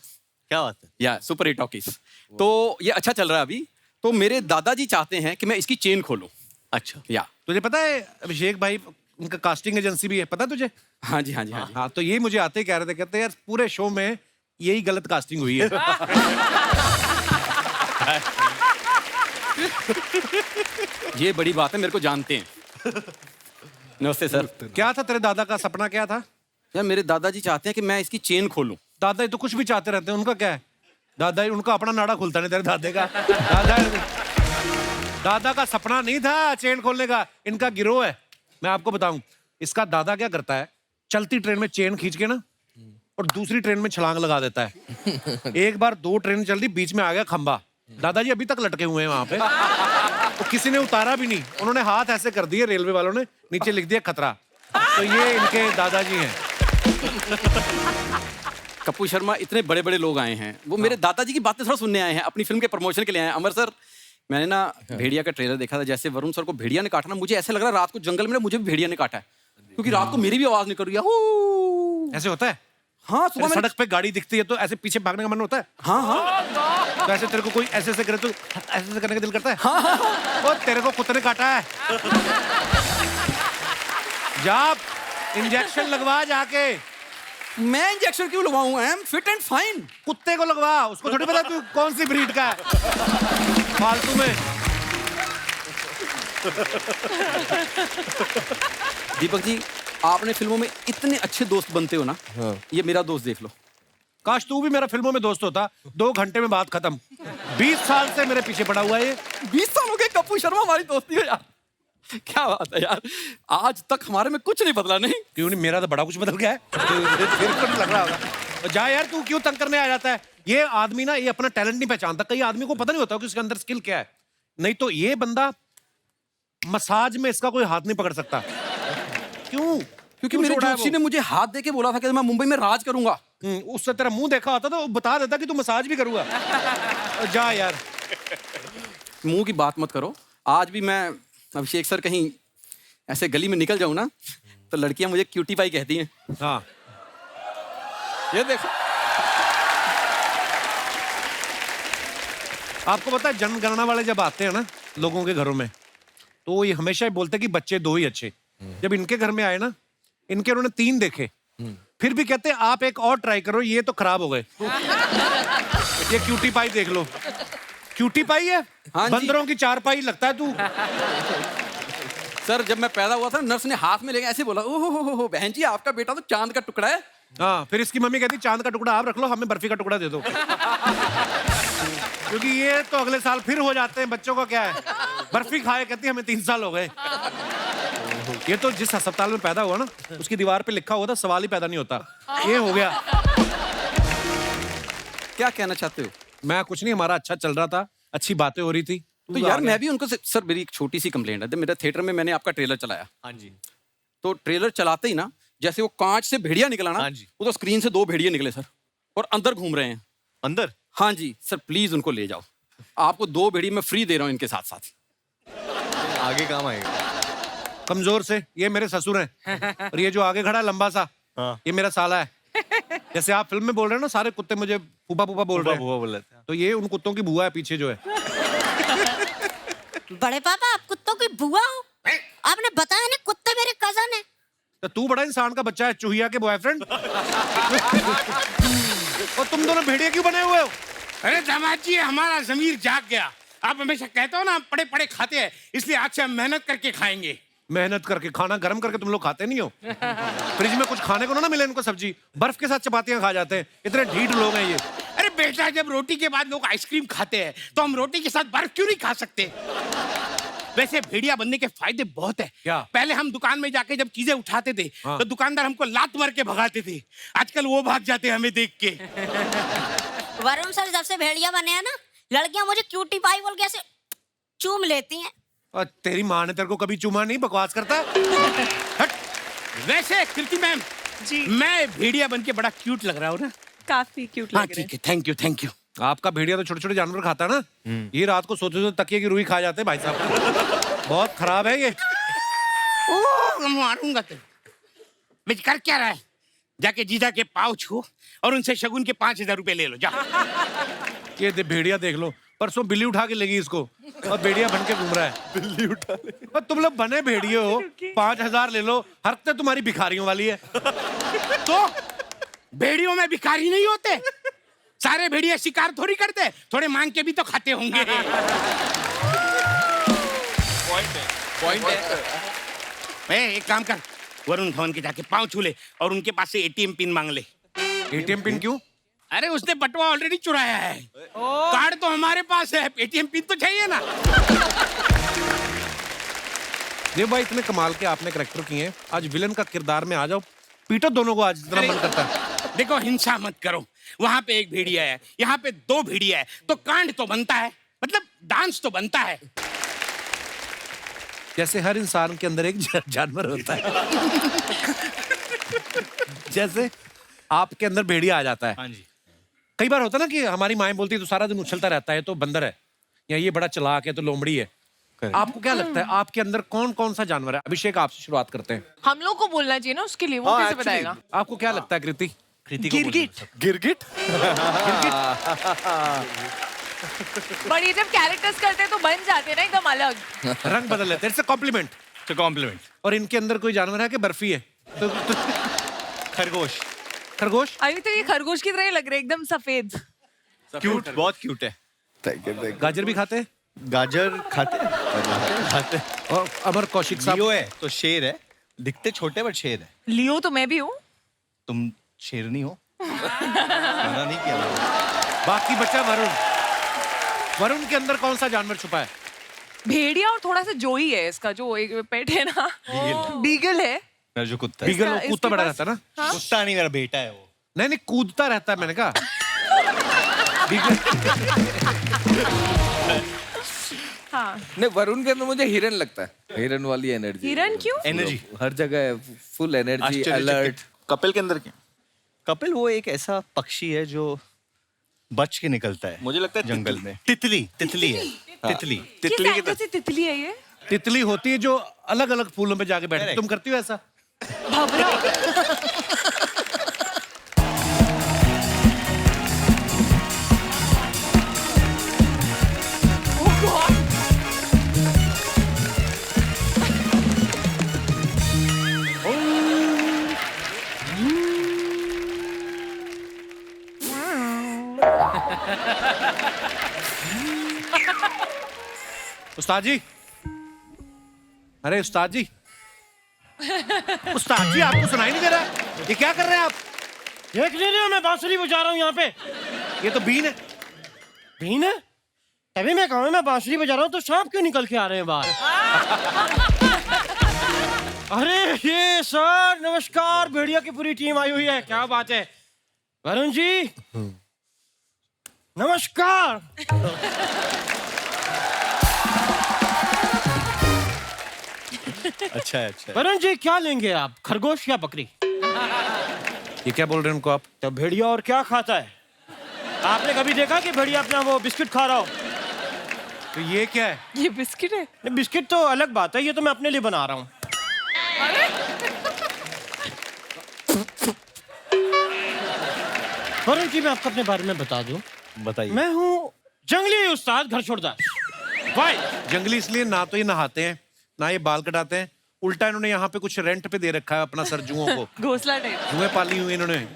क्या बात है? या सुपर हिट टॉकीज। तो ये अच्छा चल रहा है अभी, तो मेरे दादाजी चाहते हैं कि मैं इसकी चेन खोलूं। अच्छा, या तुझे पता है अभिषेक भाई उनका कास्टिंग एजेंसी भी है, पता तुझे? हाँ जी हाँ जी हाँ जी। हाँ, तो ये मुझे आते ही कह रहे थे, कहते यार पूरे शो में यही गलत कास्टिंग हुई है। ये बड़ी बात है, मेरे को जानते हैं। नमस्ते सर। क्या था तेरे दादा का सपना, क्या था? यार मेरे दादाजी चाहते हैं कि मैं इसकी चेन खोलूं। दादा तो कुछ भी चाहते रहते हैं, उनका क्या है? दादा उनका अपना नाड़ा खुलता नहीं, तेरे दादे का। दादा दादा का सपना नहीं था चेन खोलने का, इनका गिरोह है। मैं आपको बताऊं, इसका दादा क्या करता है, चलती ट्रेन में चेन खींच के ना और दूसरी ट्रेन में छलांग लगा देता है। एक बार 2 ट्रेन चल रही, बीच में आ गया खंबा, दादाजी अभी तक लटके हुए हैं वहां पे। तो किसी ने उतारा भी नहीं, उन्होंने हाथ ऐसे कर दिए रेलवे वालों ने, नीचे लिख दिया खतरा। तो ये इनके दादाजी हैं। कपूर शर्मा, इतने बड़े बड़े लोग आए हैं, वो मेरे दादाजी की बातें थोड़ा सुनने आए हैं, अपनी फिल्म के प्रमोशन के लिए आए हैं। अमर सर, मैंने ना भेड़िया का ट्रेलर देखा था, जैसे वरुण सर को भेड़िया ने काटा ना, मुझे ऐसे लग रहा है रात को जंगल में ना मुझे भी भेड़िया ने काटा है, क्योंकि रात को मेरी भी आवाज निकल रही है। ऐसे होता है? हाँ, सुबह सड़क पे गाड़ी दिखती है तो ऐसे पीछे भागने का मन होता है? हाँ हाँ। तो ऐसे तेरे को कोई ऐसे ऐसे करे तो ऐसे ऐसे करने का दिल करता है? हाँ। और तेरे को कुत्ते ने काटा है, जा इंजेक्शन लगवा जाके। मैं इंजेक्शन क्यों लगवाऊं? I am fit and fine. कुत्ते को लगवा, उसको थोड़ी पता तू कौन सी ब्रीड का है फालतू में। दीपक जी, आपने फिल्मों में इतने अच्छे दोस्त बनते हो ना। ये मेरा दोस्त देख लो। काश तू भी मेरा फिल्मों में दोस्त होता, 2 घंटे में बात खत्म। 20 साल से मेरे पीछे पड़ा हुआ है ये। 20 साल हो गए कपूर शर्मा हमारी दोस्ती है यार। क्या बात है यार, आज तक हमारे में कुछ नहीं बदला। नहीं क्यों नहीं, मेरा तो बड़ा कुछ बदल गया है। फिर को नहीं लग रहा होगा। तो जा यार, तू क्यों तंग करने आ जाता है? ये आदमी ना, ये अपना टैलेंट नहीं पहचानता। कई आदमी को पता नहीं होता कि उसके अंदर स्किल क्या है। नहीं तो ये बंदा मसाज में इसका कोई हाथ नहीं पकड़ सकता। क्यों? क्योंकि मेरे जोशी ने मुझे हाथ दे के बोला था कि मैं मुंबई में राज करूंगा। उससे तेरा मुंह देखा होता तो बता देता कि तू मसाज भी करूंगा। जा यार, मुंह की बात मत करो। आज भी मैं अभिषेक सर कहीं ऐसे गली में निकल जाऊं ना, तो लड़कियां मुझे क्यूटी पाई कहती हैं। हाँ, ये देखो। आपको पता है जनगणना वाले जब आते हैं ना लोगों के घरों में, तो ये हमेशा ही बोलते हैं कि बच्चे 2 ही अच्छे। जब इनके घर में आए ना, इनके उन्होंने 3 देखे, फिर भी कहते हैं आप एक और ट्राई करो, ये तो खराब हो गए। ये क्यूटी पाई देख लो। क्यूटी पाई है? हाँ, बंदरों की 4 पाई लगता है तू। सर, जब मैं पैदा हुआ था, नर्स ने हाथ में लेके ऐसे बोला, ओहो बहन जी, आपका बेटा तो चांद का टुकड़ा है। हाँ, फिर इसकी मम्मी कहती चांद का टुकड़ा आप रख लो, हमें बर्फी का टुकड़ा दे दो। क्योंकि ये तो अगले साल फिर हो जाते हैं। बच्चों का क्या है, बर्फी खाए, कहती हमें 3 साल हो गए। ये तो जिस अस्पताल में पैदा हुआ ना, उसकी दीवार पे लिखा हुआ था सवाल ही पैदा नहीं होता। ये हो गया। क्या कहना चाहते हो? मैं कुछ नहीं, हमारा अच्छा चल रहा था, अच्छी बातें हो रही थी। तो यार मैं भी उनको सर, मेरी एक छोटी सी कंप्लेंट है। मेरे थिएटर में मैंने आपका ट्रेलर चलाया। हाँ जी। तो ट्रेलर चलाते ही ना, जैसे वो कांच से भेड़िया निकला ना, वो तो स्क्रीन से 2 भेड़िए निकले सर, और अंदर घूम रहे हैं। अंदर? हाँ जी सर, प्लीज उनको ले जाओ। आपको 2 भेड़िए मैं फ्री दे रहा हूँ इनके साथ साथ। आगे काम आएगा। कमजोर से, ये मेरे ससुर हैं, और ये जो आगे खड़ा है लंबा सा, ये मेरा साला है। जैसे आप फिल्म में बोल रहे हैं ना, सारे कुत्ते मुझे फूफा फूफा बोल रहे हैं, तो ये उन कुत्तों की बुआ है पीछे जो है। बड़े पापा, आप कुत्तों की बुआ हो? आपने बताया ना कुत्ते मेरे कजन है। तो तू बड़ा इंसान का बच्चा है, चूहिया के बॉयफ्रेंड। और तुम दोनों भेड़िए क्यों बने हुए हो? अरे दामाद जी, हमारा जमीर जाग गया। आप हमेशा कहते हो ना हम पड़े पड़े खाते हैं, इसलिए आज से हम मेहनत करके खाएंगे। मेहनत करके? खाना गर्म करके तुम लोग खाते नहीं हो? फ्रिज में कुछ खाने को ना मिले इनको, सब्जी बर्फ के साथ चपातियां खा जाते हैं। इतने ढीठ लोग हैं ये। अरे बेटा, जब रोटी के बाद लोग आइसक्रीम खाते हैं तो हम रोटी के साथ बर्फ क्यों नहीं खा सकते? वैसे भेड़िया बनने के फायदे बहुत है। क्या? पहले हम दुकान में जाके जब चीजें उठाते थे, तो दुकानदार हमको लात मार के भगाते थे। आजकल वो भाग जाते हैं हमें देख के। वरुण सर, जब से भेड़िया बने हैं ना, लड़कियां मुझे क्यूटी पाई बोल के ऐसे चूम लेती हैं। और तेरी माँ ने तेरे को कभी चूमा नहीं? बकवास करता है। हट। वैसे कृति मैम जी, मैं भेड़िया बन के बड़ा क्यूट लग रहा हूँ ना? काफी क्यूट लग रहे हैं। ठीक है, थैंक यू थैंक यू। आपका भेड़िया तो छोटे छोटे जानवर खाता है ना, ये रात को सोते सोते तकिए की रुई खा जाते हैं भाई साहब। बहुत खराब है ये। ओह, मारूंगा तो। मैं कर क्या रहा है? जाके जीजा के पाँव छू और उनसे शगुन के 5000 रुपए ले लो, जा। ये भेड़िया देख लो, परसों बिल्ली उठा के लेगी इसको, और भेड़िया बन के घूम रहा है। बिल्ली उठा ले। और तुम लोग बने भेड़िए हो, 5000 ले लो। हरकत तुम्हारी भिखारियों वाली है। तो भेड़ियों में भिखारी नहीं होते? सारे भेड़िए शिकार थोड़ी करते, थोड़े मांग के भी तो खाते होंगे। पॉइंट है। एक काम कर, वरुण भवन के जाके पाँव छू ले और उनके पास से ATM पिन मांग ले। ATM पिन क्यों? अरे उसने बटवा ऑलरेडी चुराया है। कार्ड तो हमारे पास है, एटीएम पिन तो चाहिए ना। देव भाई इतने कमाल के आपने करेक्टर किए हैं, आज विलन का किरदार में आ जाओ, पीटो दोनों को आज जितना मन करता है। देखो हिंसा मत करो, वहां पे एक भेड़िया है, यहाँ पे 2 भेड़िया है, तो कांड तो बनता है, मतलब डांस तो बनता है। जैसे हर इंसान के अंदर एक जानवर होता है, जैसे आपके अंदर भेड़िया आ जाता है। हाँ जी। कई बार होता है ना कि हमारी माएं बोलती है तो सारा दिन उछलता रहता है तो बंदर है, या ये बड़ा चालाक है तो लोमड़ी है। आपको क्या लगता है आपके अंदर कौन कौन सा जानवर है? अभिषेक आपसे शुरुआत करते हैं। हम लोग को बोलना चाहिए ना उसके लिए, वो कैसे बताएगा? आपको क्या लगता है कृति? गिरगिट। बट ये जब कैरेक्टर्स करते हैं तो बन जाते हैं ना एकदम अलग, रंग बदल लेते हैं। It's a compliment. तो कॉम्प्लीमेंट। और इनके अंदर कोई जानवर है कि बर्फी है? तो खरगोश। खरगोश अभी तो ये खरगोश की तरह ही लग रहे हैं, एकदम सफेद। क्यूट, बहुत क्यूट है। गाजर भी खाते हैं? गाजर खाते। और अमर कौशिक साहब लियो है तो शेर है, दिखते छोटे बट शेर है। लियो तो मैं भी हूँ। तुम शेरनी हो। मना नहीं किया मैंने। बाकी बचा वरुण। वरुण के अंदर कौन सा जानवर छुपा है? भेड़िया और थोड़ा सा जोई है इसका, जो एक पेट है ना, बीगल है। मेरा जो कुत्ता है। बीगल वो कूदता बड़ा रहता है ना? हाँ? कुत्ता नहीं, मेरा बेटा है वो। नहीं कूदता रहता है, मैंने कहा बीगल। हाँ। नहीं, वरुण के अंदर मुझे हिरन लगता है, हिरन वाली एनर्जी। हिरन क्यों? एनर्जी हर जगह है, फुल एनर्जी, अलर्ट। कपिल के अंदर क्या? कपिल वो एक ऐसा पक्षी है जो बच के निकलता है, मुझे लगता है जंगल में। तितली है। तितली। किस एंगल से तितली है ये? तितली होती है जो अलग अलग फूलों पे जाके बैठती है। तुम करती हो ऐसा? भंवरा। उस्ताद जी, अरे उस्ताद जी, उस्ताद जी आपको सुनाई नहीं दे रहा? ये क्या कर रहे हैं आप? देख नहीं रहे हो मैं बांसुरी बजा रहा हूँ यहाँ पे। ये तो बीन है। बीन है? तभी मैं कहूँ मैं बांसुरी बजा रहा हूँ तो सांप क्यों निकल के आ रहे हैं बाहर? अरे ये सर नमस्कार, भेड़िया की पूरी टीम आई हुई है, क्या बात है। वरुण जी नमस्कार। अच्छा है। वरुण जी क्या लेंगे आप, खरगोश या बकरी? ये क्या बोल रहे हैं उनको आप? तो भेड़िया और क्या खाता है? आपने कभी देखा कि भेड़िया अपना वो बिस्किट खा रहा हो? तो ये क्या है? ये बिस्किट है। नहीं, बिस्किट तो अलग बात है, ये तो मैं अपने लिए बना रहा हूँ। वरुण जी मैं आपको अपने बारे में बता दूं, बताइए। मैं हूँ जंगली उस्ताद घर छोड़दार। वाई जंगली इसलिए ना तो ये नहाते हैं ना ये बाल कटाते हैं, उल्टा इन्होंने यहाँ पे कुछ रेंट पे दे रखा है अपना सर जुओं को। घोंसला टाइप। जुएं पाली हुई इन्होंने।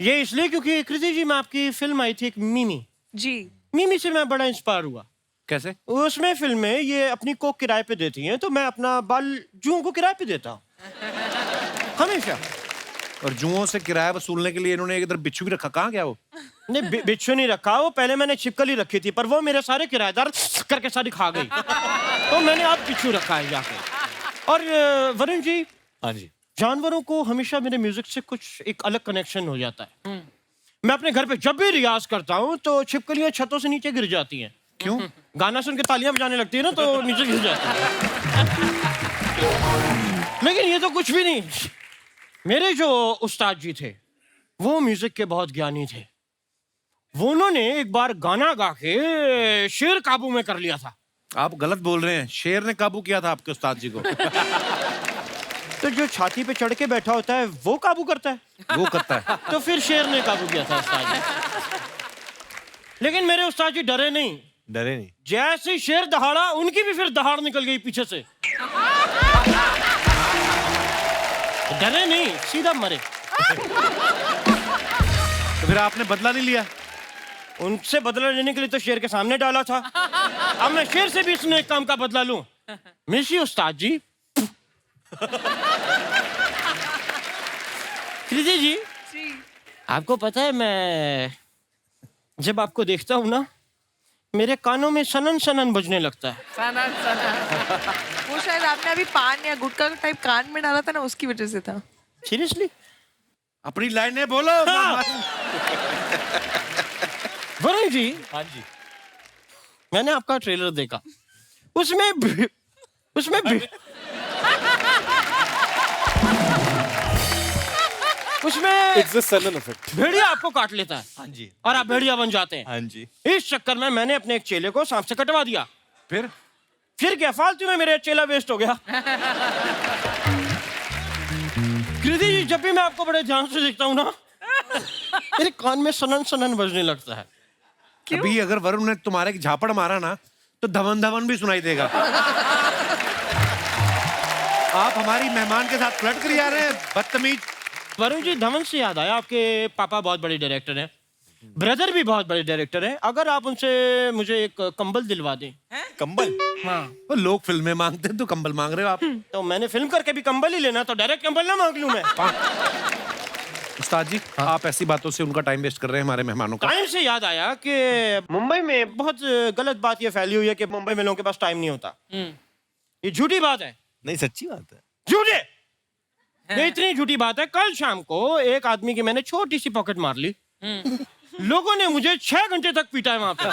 ये इसलिए क्योंकि कृति जी मैं आपकी फिल्म आई थी एक मिमी जी, मिमी से मैं बड़ा इंस्पायर हुआ। कैसे? उसमें फिल्म में ये अपनी कोक किराए पे देती हैं तो मैं अपना बाल जुओं को किराए पे देता हूँ हमेशा। और जुओं से किराया वसूलने के लिए इन्होंने इधर बिच्छू भी रखा। कहाँ गया वो? नहीं बिच्छू नहीं रखा, वो पहले मैंने छिपकली रखी थी पर वो मेरे सारे किराएदार करके सारी खा गई तो मैंने अब बिच्छू रखा है जाके। और वरुण जी, हाँ जी, जानवरों को हमेशा मेरे म्यूजिक से कुछ एक अलग कनेक्शन हो जाता है। मैं अपने घर पे जब भी रियाज करता हूँ तो छिपकलियां छतों से नीचे गिर जाती हैं। क्यों? गाना सुन के तालियां बजाने लगती है ना तो नीचे गिर जाती है। लेकिन ये तो कुछ भी नहीं, मेरे जो उस्ताद जी थे वो म्यूजिक के बहुत ज्ञानी थे। वो उन्होंने एक बार गाना गा के शेर काबू में कर लिया था। आप गलत बोल रहे हैं, शेर ने काबू किया था आपके उस्ताद जी को। तो जो छाती पे चढ़ के बैठा होता है वो काबू करता है। वो करता है। तो फिर शेर ने काबू किया था उस्ताद जी। लेकिन मेरे उस्ताद जी डरे नहीं। डरे नहीं? जैसे ही शेर दहाड़ा उनकी भी फिर दहाड़ निकल गई पीछे से। डरे नहीं, सीधा मरे। तो फिर आपने बदला नहीं लिया? उनसे बदला लेने के लिए तो शेर के सामने डाला था। अब मैं शेर से भी इसने एक काम का बदला लूं। मिसी उस्ताद जी। कृति जी, आपको पता है मैं जब आपको देखता हूँ ना, मेरे कानों में सनन सनन बजने लगता है। वो शायद आपने अभी पान या गुटखा टाइप कान में डाला था ना, उसकी वजह से था। सीरियसली? अपनी लाइनें बोलो। वरुण जी, हाँ जी, मैंने आपका ट्रेलर देखा, उसमें It's the Sanan effect. भेड़िया आपको काट लेता है। हाँ जी, और आप भेड़िया बन जाते हैं। हाँ जी। इस चक्कर में मैंने अपने एक चेले को सांप से कटवा दिया। फिर क्या फालतू में मेरा चेला वेस्ट हो गया। कृति जी, जब भी मैं आपको बड़े ध्यान से देखता हूँ ना, मेरे कान में सनन सनन बजने लगता है। अभी अगर वरुण ने तुम्हारे एक झापड़ मारा ना, तो धवन धवन भी सुनाई देगा। आप हमारी मेहमान के साथ फ्लर्ट कर जा रहे हैं, बदतमीज। वरुण जी, धवन से याद आया, आपके पापा बहुत बड़े डायरेक्टर हैं, ब्रदर भी बहुत बड़े डायरेक्टर हैं। अगर आप उनसे मुझे एक कंबल दिलवा दें। कंबल? हाँ। वो लोग फिल्में मांगते हैं, तो कंबल मांग रहे हो आप। तो मैंने फिल्म करके भी कंबल ही लेना, तो डायरेक्ट कंबल ना मांग लूं मैं। उस्ताद जी, आप ऐसी बातों से उनका टाइम वेस्ट कर रहे हैं हमारे मेहमानों का। टाइम से याद आया कि मुंबई में बहुत गलत बात ये फैली हुई है कि मुंबई में लोगों के पास टाइम नहीं होता। ये झूठी बात है। नहीं, सच्ची बात है। झूठे? ये इतनी झूठी बात है। कल शाम को एक आदमी की मैंने छोटी सी पॉकेट मार ली। लोगों ने मुझे 6 घंटे तक पीटा है वहां पे।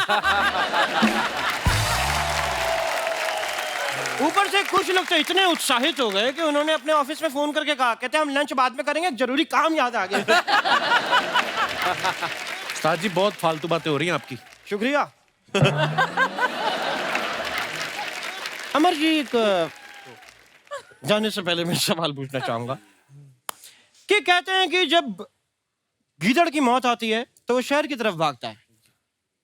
ऊपर से कुछ लोग तो इतने उत्साहित हो गए कि उन्होंने अपने ऑफिस में फोन करके कहा, कहते हम लंच बाद में करेंगे, जरूरी काम याद आ गया। उस्ताद जी, बहुत फालतू बातें हो रही हैं आपकी। शुक्रिया। अमर जी, जाने से पहले मैं सवाल पूछना चाहूंगा कि कहते हैं कि जब गीदड़ की मौत आती है तो वो शहर की तरफ भागता है,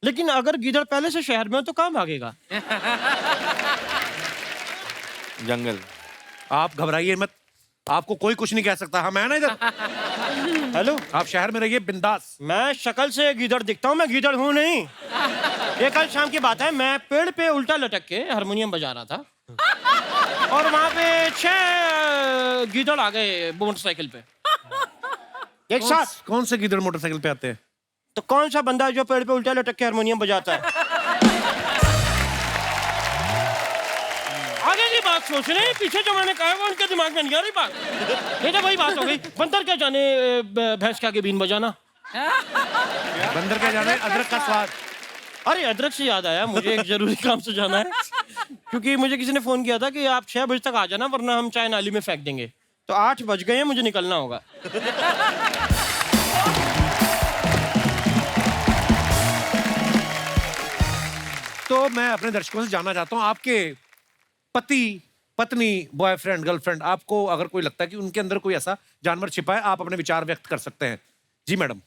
लेकिन अगर गीदड़ पहले से शहर में हो तो कहाँ भागेगा? जंगल। आप घबराइए मत, आपको कोई कुछ नहीं कह सकता। हम है ना इधर। हेलो, आप शहर में रहिए बिंदास। मैं शक्ल से गीदड़ दिखता हूँ, मैं गीदड़ हूँ नहीं। ये कल शाम की बात है, मैं पेड़ पे उल्टा लटक के हारमोनियम बजा रहा था और वहां पे 6 गीदड़ आ गए मोटरसाइकिल पे एक साथ। कौन से गीदड़ मोटरसाइकिल पे आते हैं? तो कौन सा बंदा है जो पेड़ पे उल्टा लटक के हारमोनियम बजाता है? आगे की बात सोच रहे हैं, पीछे जो मैंने कहा वो उनके दिमाग में नहीं आ रही बात। ये तो वही बात हो गई, बंदर क्या जाने भैंस के आगे बीन बजाना। बंदर क्या जाने अदरक का स्वाद। अरे अदरक से याद आया, मुझे एक जरूरी काम से जाना है, क्योंकि मुझे किसी ने फोन किया था कि आप 6 बजे तक आ जाना, वरना हम चाय नाली में फेंक देंगे। तो 8 बज गए हैं, मुझे निकलना होगा। तो मैं अपने दर्शकों से जानना चाहता हूँ, आपके पति, पत्नी, बॉयफ्रेंड, गर्लफ्रेंड, आपको अगर कोई लगता है कि उनके अंदर कोई ऐसा जानवर छिपा है, आप अपने विचार व्यक्त कर सकते हैं। जी madam.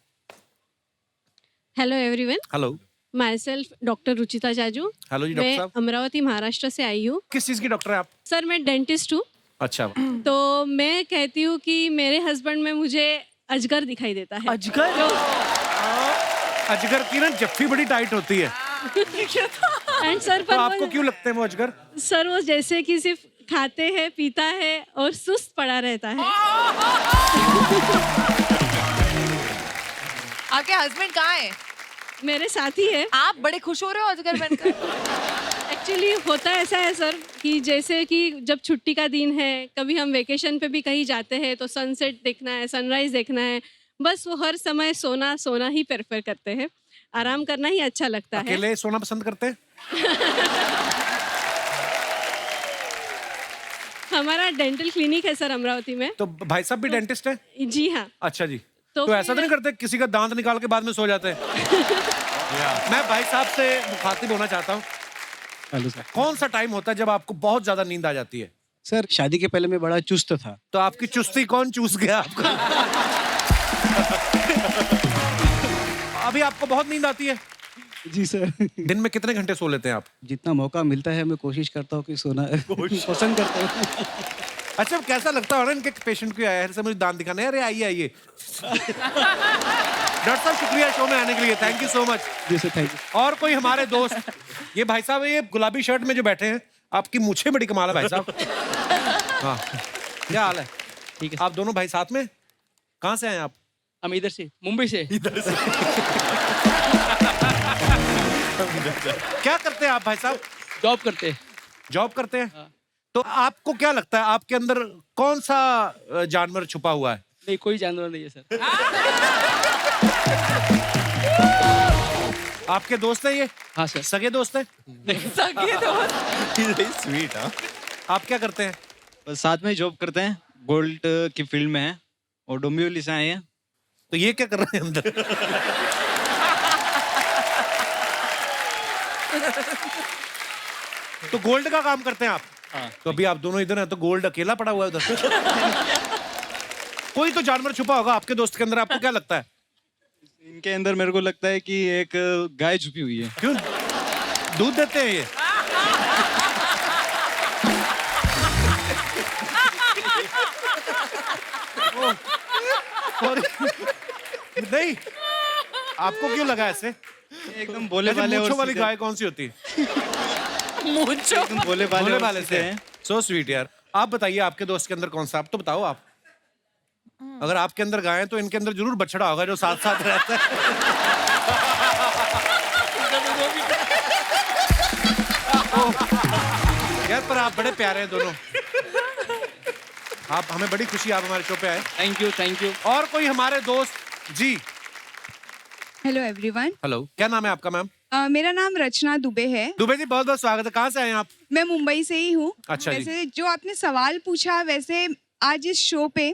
Hello everyone. Hello. Myself doctor Ruchita Jaju. Hello जी डॉक्टर मैं साहब। अमरावती महाराष्ट्र से आई हूँ। किस चीज की डॉक्टर है आप? सर मैं डेंटिस्ट हूँ। अच्छा। तो मैं कहती हूँ कि मेरे हस्बैंड में मुझे अजगर दिखाई देता है। अजगर? अजगर की ना जफ्फी बड़ी टाइट होती है। एंड सर तो आपको क्यों लगते हैं वो अजगर? सर वो जैसे कि सिर्फ खाते हैं, पीता है और सुस्त पड़ा रहता है। आपके हस्बैंड कहाँ है? मेरे साथ ही है। आप बड़े खुश हो रहे हो अजगर बनकर। एक्चुअली होता ऐसा है सर कि जैसे कि जब छुट्टी का दिन है, कभी हम वेकेशन पे भी कहीं जाते हैं तो सनसेट देखना है, सनराइज देखना है, बस वो हर समय सोना सोना ही प्रेफर करते हैं। आराम करना ही अच्छा लगता है। अकेले सोना पसंद करते हैं? हमारा डेंटल क्लिनिक है सर अमरावती में। तो भाई साहब भी डेंटिस्ट है? जी हाँ। अच्छा जी। तो तो ऐसा तो नहीं करते किसी का दांत निकाल के बाद में सो जाते हैं? मैं भाई साहब से मुखातिब होना चाहता हूँ। Hello sir. कौन सा टाइम होता है जब आपको बहुत ज्यादा नींद आ जाती है? सर शादी के पहले मैं बड़ा चुस्त था। तो आपकी चुस्ती कौन चूस गया आपका? अभी आपको बहुत नींद आती है? जी सर। दिन में कितने घंटे सो लेते हैं आप? जितना मौका मिलता है मैं कोशिश करता हूँ कि सोना पसंद करता हूँ। अच्छा, कैसा लगता है इनके पेशेंट को आया है मुझे दांत दिखाने? अरे आइए आइए। डॉक्टर साहब शुक्रिया शो में आने के लिए, थैंक यू सो मच। जी सर, थैंक यू। और कोई हमारे दोस्त, ये भाई साहब ये गुलाबी शर्ट में जो बैठे हैं, आपकी मूछें बड़ी कमाल है भाई साहब। हाँ, क्या हाल है? ठीक है। आप दोनों भाई साथ में? कहाँ से आए आप? हम इधर से, मुंबई से। इधर से। क्या करते हैं आप भाई साहब? जॉब करते हैं। जॉब करते हैं? तो आपको क्या लगता है आपके अंदर कौन सा जानवर छुपा हुआ है? नहीं, कोई जानवर नहीं है सर। आपके दोस्त हैं ये? हाँ सर। सगे दोस्त हैं? सगे दोस्त। स्वीट। हाँ, आप क्या करते हैं? बस साथ में जॉब करते हैं, गोल्ड की फील्ड में हैं और डोंबिवली से आए हैं। तो ये क्या कर रहे हैं अंदर? तो गोल्ड का काम करते हैं आप? हाँ। तो अभी आप दोनों इधर हैं तो गोल्ड अकेला पड़ा हुआ है उधर। कोई तो जानवर छुपा होगा आपके दोस्त के अंदर, आपको क्या लगता है? इनके अंदर मेरे को लगता है कि एक गाय छुपी हुई है। क्यों? दूध देते हैं ये? नहीं, आपको क्यों लगा ऐसे? एकदम भोले भाले मूंछों और वाली सीधे। गाय कौन सी होती है? मूंछों। एकदम भोले भाले भोले और भाले सीधे से हैं। सो स्वीट यार। आप बताइए आपके दोस्त के अंदर कौन सा, आप तो बताओ आप। अगर आपके अंदर गाय है तो इनके अंदर जरूर बछड़ा होगा जो साथ साथ रहता है। यार पर आप बड़े प्यारे हैं दोनों। आप हमें बड़ी खुशी आप हमारे शो पे आए। Thank you, thank you. और कोई हमारे दोस्त जी? Hello everyone. हेलो, क्या नाम है आपका मैम? मेरा नाम रचना दुबे है। दुबे जी बहुत बहुत स्वागत है। कहाँ से आए हैं आप? मैं मुंबई से ही हूँ। अच्छा जी। वैसे जो आपने सवाल पूछा, वैसे आज इस शो पे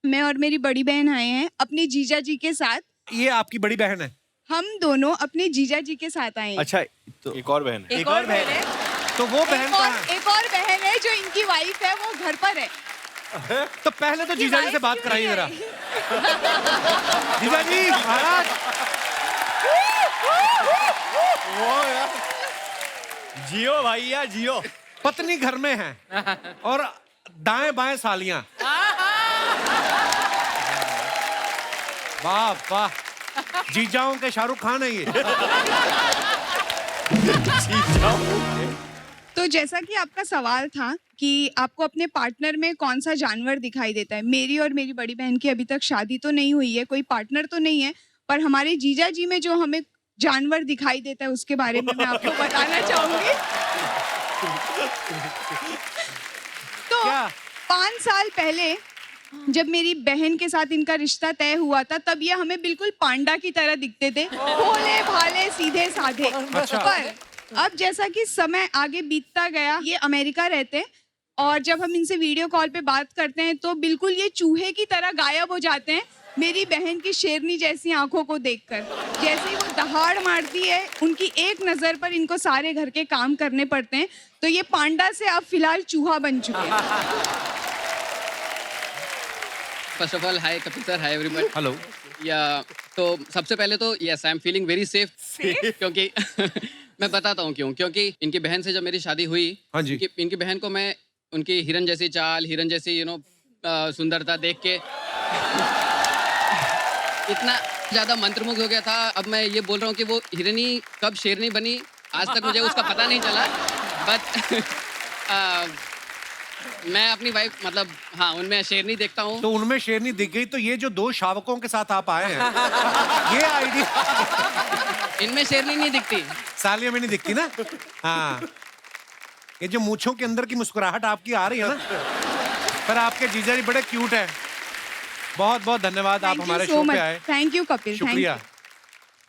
मैं और मेरी बड़ी बहन आए हैं अपने जीजा जी के साथ। ये आपकी बड़ी बहन है? हम दोनों अपने जीजा जी के साथ आए हैं। अच्छा, तो एक और बहन है। एक और बहन है। तो वो बहन एक और, कहाँ है? एक और बहन है जो इनकी वाइफ है, वो घर पर है। तो पहले तो जीजा जी से बात कराइए जरा। जीजा जी महाराज। जियो भैया जियो। पत्नी घर में है और दाएं बाएं सालियां। वाह वाह, जीजाओं के शाहरुख खान है ये। तो जैसा कि आपका सवाल था कि आपको अपने पार्टनर में कौन सा जानवर दिखाई देता है, मेरी और मेरी बड़ी बहन की अभी तक शादी तो नहीं हुई है, कोई पार्टनर तो नहीं है, पर हमारे जीजा जी में जो हमें जानवर दिखाई देता है उसके बारे में मैं आपको बताना चाहूंगी। तो 5 साल पहले जब मेरी बहन के साथ इनका रिश्ता तय हुआ था, तब ये हमें बिल्कुल पांडा की तरह दिखते थे, भोले भाले सीधे साधे। अच्छा। पर अब जैसा कि समय आगे बीतता गया, ये अमेरिका रहते हैं और जब हम इनसे वीडियो कॉल पे बात करते हैं तो बिल्कुल ये चूहे की तरह गायब हो जाते हैं मेरी बहन की शेरनी जैसी आंखों को देखकर। जैसे ही वो दहाड़ मारती है, उनकी एक नजर पर इनको सारे घर के काम करने पड़ते हैं, तो ये पांडा से अब फिलहाल चूहा बन चुके हैं। First of all hi Kapil sir, hi everyone. Hello. या तो सबसे पहले तो yes I am feeling very safe क्योंकि मैं बताता हूँ क्यों। क्योंकि इनकी बहन से जब मेरी शादी हुई, हाँ जी। इनकी बहन को मैं उनकी हिरन जैसी चाल, हिरन जैसी सुंदरता देख के इतना ज्यादा मंत्रमुग्ध हो गया था। अब मैं ये बोल रहा हूँ कि वो हिरनी कब शेरनी बनी आज तक मुझे उसका पता नहीं चला, बट मैं अपनी वाइफ मतलब हाँ उनमें शेरनी देखता हूँ। तो उनमें शेरनी दिख गई, तो ये जो 2 शावकों के साथ आप आए हैं, ये आइडिया। इनमें शेरनी नहीं दिखती, सालियों में नहीं दिखती ना। हाँ, ये जो मूंछों के अंदर की मुस्कुराहट आपकी आ रही है ना, पर आपके जीजा जी बड़े क्यूट हैं। बहुत बहुत धन्यवाद, आप हमारे शो पे आए। थैंक यू कपिल, शुक्रिया।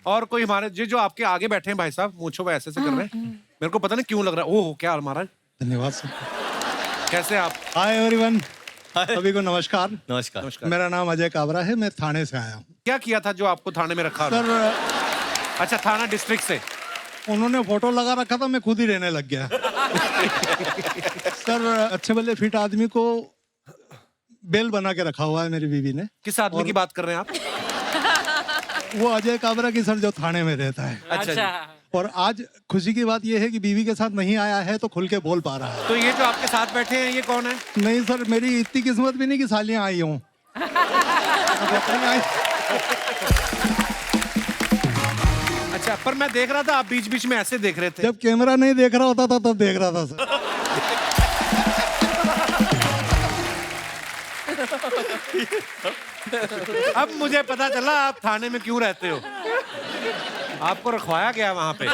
और कोई हमारे जो आपके आगे बैठे हैं भाई साहब, मूंछों पे ऐसे कर रहे हैं, मेरे को पता नहीं क्यों लग रहा है। ओह क्या महाराज, धन्यवाद सर। कैसे आप? हाय एवरीवन, सभी को नमस्कार। नमस्कार। मेरा नाम अजय काबरा है, मैं थाने से आया हूँ। क्या किया था जो आपको थाने में रखा? सर अच्छा, थाना डिस्ट्रिक्ट से उन्होंने फोटो लगा रखा था, मैं खुद ही रहने लग गया। सर अच्छे भले फिट आदमी को बेल बना के रखा हुआ है मेरी बीवी ने। किस आदमी की बात कर रहे हैं आप? वो अजय काबरा की सर, जो थाने में रहता है। अच्छा जी। और आज खुशी की बात यह है कि बीवी के साथ नहीं आया है तो खुल के बोल पा रहा है। तो ये जो आपके साथ बैठे हैं ये कौन है? नहीं सर, मेरी इतनी किस्मत भी नहीं कि सालियां आई हूँ। अच्छा, पर मैं देख रहा था आप बीच बीच में ऐसे देख रहे थे। जब कैमरा नहीं देख रहा होता था तब देख रहा था सर। अब मुझे पता चला आप थाने में क्यों रहते हो। आपको रखवाया गया वहाँ पे।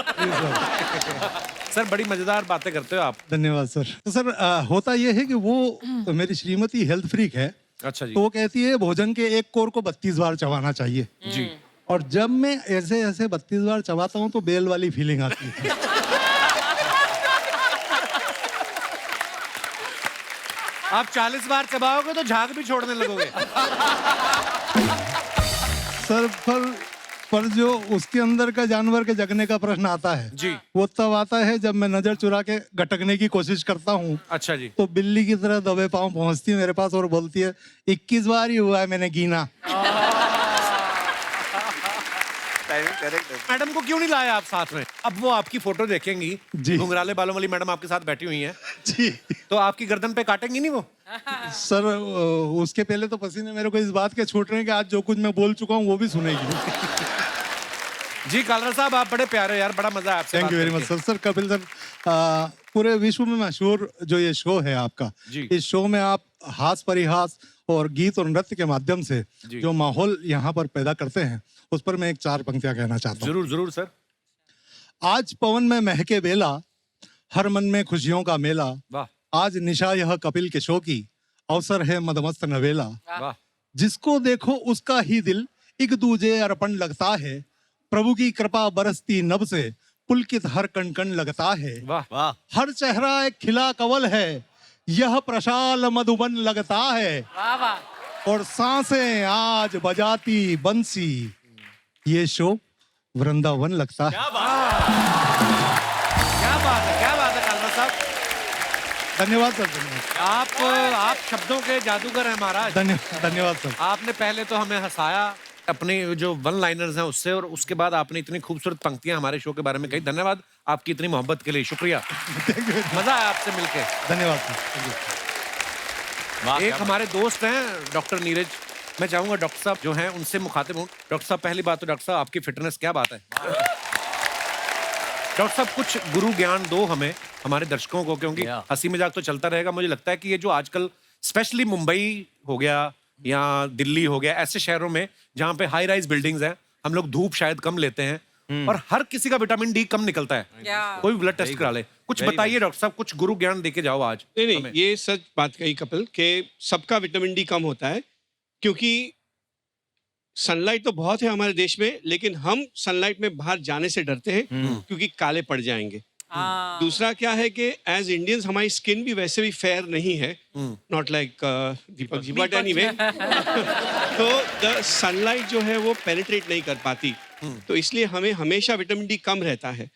सर बड़ी मजेदार बातें करते हो आप। धन्यवाद सर। तो सर होता यह है कि वो मेरी श्रीमती हेल्थ फ्रीक है। अच्छा जी। तो वो कहती है भोजन के एक कोर को 32 बार चबाना चाहिए जी। और जब मैं ऐसे ऐसे 32 बार चबाता हूँ तो बेल वाली फीलिंग आती है। आप 40 बार चबाओगे तो झाग भी छोड़ने लगोगे। सर पर जो उसके अंदर का जानवर के जगने का प्रश्न आता है जी, वो तब आता है जब मैं नजर चुरा के गटकने की कोशिश करता हूँ। अच्छा जी। तो बिल्ली की तरह दबे पांव पहुंचती है मेरे पास और बोलती है 21 बार ही हुआ है मैंने गिना। मैडम को क्यों नहीं लाया आप साथ में? अब वो आपकी फोटो देखेंगी, घुंघराले बालों वाली मैडम आपके साथ बैठी हुई हैं जी, तो आपकी गर्दन पे काटेंगी नहीं वो? सर उसके पहले तो पसीने मेरे को इस बात के छूट रहे हैं कि आज जो कुछ मैं बोल चुका हूँ वो भी सुनेगी। जी कालरा साहब आप बड़े प्यारे हो यार, बड़ा मजा आया आपसे। Thank you very much sir. Sir Kapil sir पूरे विश्व में मशहूर जो ये शो है आपका, इस शो में आप हास परिहास और गीत और नृत्य के माध्यम से जो माहौल यहाँ पर पैदा करते हैं उस पर मैं एक 4 पंक्तियां कहना चाहता हूँ। जरूर जरूर सर। आज पवन में महके बेला, हर मन में खुशियों का मेला। वाह। आज निशा यह कपिल के शो की, अवसर है मदमस्त नवेला। वाह। जिसको देखो उसका ही दिल एक दूजे अर्पण लगता है। प्रभु की कृपा बरसती नभ से पुलकित हर कण कण लगता है। वाह वाह। हर चेहरा एक खिला कवल है, यह प्रशाल मधुबन लगता है। वाह वाह। और सांसें आज बजाती बंसी, ये शो वृंदावन लगता है। क्या बात है कालरा साहब। धन्यवाद सर। धन्यवाद। आप शब्दों के जादूगर हैं महाराज। धन्यवाद सर। आपने पहले तो हमें हंसाया अपने जो वन लाइनर्स हैं उससे, और उसके बाद आपने इतनी खूबसूरत पंक्तियां हमारे शो के बारे में कही। धन्यवाद आपकी इतनी मोहब्बत के लिए, शुक्रिया। मजा आया आपसे मिलके। धन्यवाद सर। एक हमारे दोस्त हैं डॉक्टर नीरज, मैं चाहूंगा डॉक्टर साहब जो हैं उनसे मुखातिब हूँ। डॉक्टर साहब पहली बात तो डॉक्टर साहब आपकी फिटनेस क्या बात है? डॉक्टर साहब कुछ गुरु ज्ञान दो हमें, हमारे दर्शकों को, क्योंकि हंसी मजाक तो चलता रहेगा। मुझे लगता है कि ये जो आजकल स्पेशली मुंबई हो गया या दिल्ली हो गया, ऐसे शहरों में जहाँ पे हाई राइज बिल्डिंग्स हैं, हम लोग धूप शायद कम लेते हैं और हर किसी का विटामिन डी कम निकलता है। कोई ब्लड टेस्ट करा ले। कुछ बताइए डॉक्टर साहब, कुछ गुरु ज्ञान देके जाओ आज। नहीं, ये सच बात कही कपिल के सबका विटामिन डी कम होता है, क्योंकि सनलाइट तो बहुत है हमारे देश में, लेकिन हम सनलाइट में बाहर जाने से डरते हैं क्योंकि काले पड़ जाएंगे। दूसरा क्या है कि एज इंडियंस हमारी स्किन भी वैसे भी फेयर नहीं है, not like Deepak ji, but anyway तो द सनलाइट जो है वो पेनिट्रेट नहीं कर पाती, तो इसलिए हमें हमेशा विटामिन डी कम रहता है।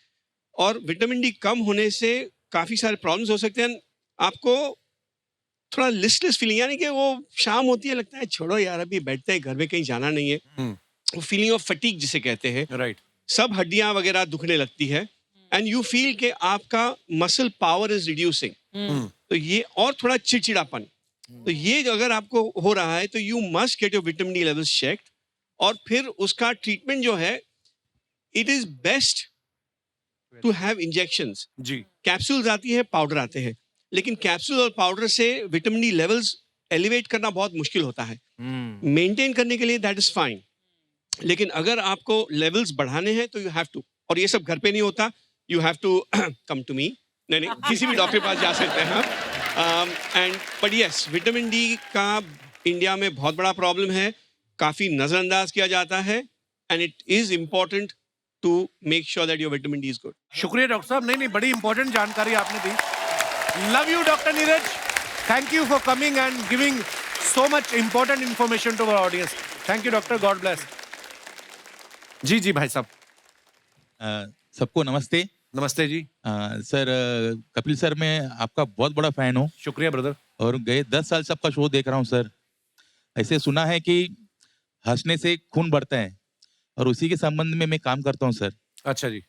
और विटामिन डी कम होने से काफी सारे प्रॉब्लम्स हो सकते हैं। आपको थोड़ा लिस्टलेस फीलिंग, यानी कि वो शाम होती है लगता है छोड़ो यार अभी बैठते हैं घर में, कहीं जाना नहीं है। वो फीलिंग ऑफ फटीग जिसे कहते हैं, राइट। सब हड्डियां वगैरह दुखने लगती है एंड यू फील कि आपका मसल पावर इज रिड्यूसिंग। तो ये और थोड़ा चिड़चिड़ापन, तो ये अगर आपको हो रहा है तो you must get your vitamin D levels checked. और फिर उसका ट्रीटमेंट जो है, it is best to have injections. जी। कैप्सूल्स आती है, पाउडर आते हैं, लेकिन कैप्सूल और पाउडर से विटामिन डी लेवल्स एलिवेट करना बहुत मुश्किल होता है। मेंटेन करने के लिए दैट इज फाइन, लेकिन अगर आपको लेवल्स बढ़ाने हैं तो यू हैव टू, और ये सब घर पे नहीं होता, you have to come to me. नहीं, किसी भी डॉक्टर के पास जा सकते हैं आप। And but yes, vitamin D का इंडिया में बहुत बड़ा प्रॉब्लम है, काफी नजरअंदाज किया जाता है, and it is important to make sure that your vitamin D is good. शुक्रिया डॉक्टर साहब। नहीं, बड़ी इंपॉर्टेंट जानकारी आपने दी। Love you, Dr. Neeraj. Thank you for coming and giving so much important information to our audience. Thank you, Doctor. God bless. जी भाई साहब। सबको नमस्ते। नमस्ते जी। सर कपिल सर, मैं आपका बहुत बड़ा फैन हूँ। शुक्रिया ब्रदर। और गए 10 साल से आपका शो देख रहा हूँ सर। ऐसे सुना है कि हंसने से खून बढ़ता है, और उसी के संबंध में मैं काम करता हूँ सर। अच्छा जी।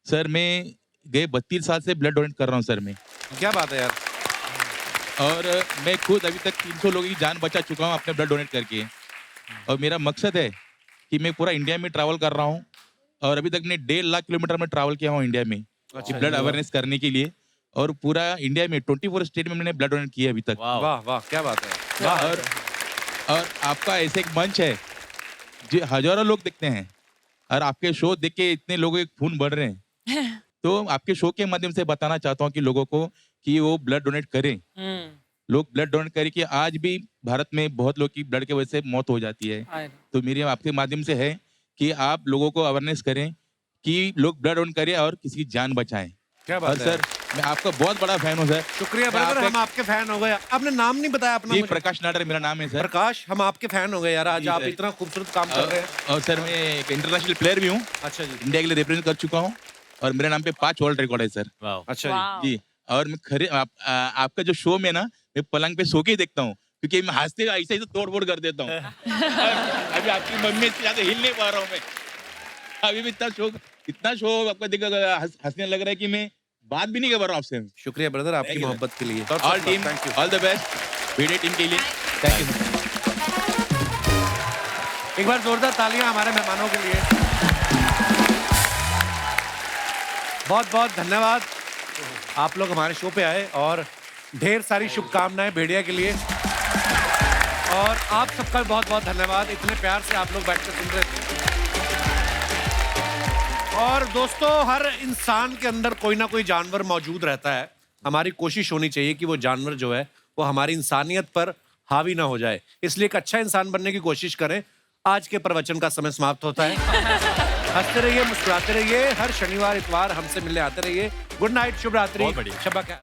सर मैं गए 32 साल से ब्लड डोनेट कर रहा हूँ सर। मैं क्या बात है यार। और मैं खुद अभी तक 300 लोगों की जान बचा चुका हूँ अपने ब्लड डोनेट करके। और मेरा मकसद है कि मैं पूरा इंडिया में ट्रैवल कर रहा हूँ, और अभी तक मैं 1.5 लाख किलोमीटर में ट्रैवल किया हूँ इंडिया में ब्लड अवेयरनेस करने के लिए। और पूरा इंडिया में 24 स्टेट में मैंने ब्लड डोनेट किया अभी तक। वाह वाह, क्या बात है। और आपका ऐसे एक मंच है जो हजारों लोग देखते हैं, और आपके शो देख के इतने लोगों के खून बढ़ रहे हैं, तो आपके शो के माध्यम से बताना चाहता हूँ कि लोगों को कि वो ब्लड डोनेट करें। लोग ब्लड डोनेट करें कि आज भी भारत में बहुत लोग की ब्लड की वजह से मौत हो जाती है। तो मेरी आपके माध्यम से है कि आप लोगों को अवेयरनेस करें कि लोग ब्लड डोनेट करें और किसी की जान बचाएं। क्या बात और है। सर मैं आपका बहुत बड़ा फैन हूँ सर। शुक्रिया ब्रदर, हम आपके फैन हो गए। आपने नाम नहीं बताया अपना। जी मुझे। प्रकाश नाडर मेरा नाम है सर। प्रकाश, हम आपके फैन हो गए यार, आज जी, आप सर। इतना खूबसूरत काम कर रहे हैं। और सर मैं एक इंटरनेशनल प्लेयर भी हूँ। अच्छा जी। इंडिया के लिए रिप्रेजेंट कर चुका हूँ और मेरे नाम पे 5 वर्ल्ड रिकॉर्ड है सर। अच्छा जी। और मैं खरे आपका जो शो में ना मैं पलंग पे सो के ही देखता हूँ, क्योंकि मैं हंसते ऐसे ही तो तोड़ फोड़ कर देता हूँ। अभी आपकी मम्मी से ज्यादा हिल नहीं पा रहा हूँ मैं। अभी भी इतना शो आपका देखा हंसने लग रहा है कि मैं बात भी नहीं कर रहा हूँ आपसे। शुक्रिया ब्रदर आपकी मोहब्बत के लिए। All team all the best video team के लिए। Thank you. एक बार जोरदार तालियां हमारे मेहमानों के लिए। बहुत बहुत धन्यवाद, आप लोग हमारे शो पे आए और ढेर सारी शुभकामनाएं भेड़िया के लिए। और आप सबका बहुत बहुत धन्यवाद, इतने प्यार से आप लोग बैठकर सुन रहे थे। और दोस्तों, हर इंसान के अंदर कोई ना कोई जानवर मौजूद रहता है। हमारी कोशिश होनी चाहिए कि वो जानवर जो है वो हमारी इंसानियत पर हावी ना हो जाए, इसलिए एक अच्छा इंसान बनने की कोशिश करें। आज के प्रवचन का समय समाप्त होता है। हंसते रहिए, मुस्कुराते रहिए, हर शनिवार इतवार हमसे मिलने आते रहिए। गुड नाइट, शुभ रात्रि, शब्बा खैर।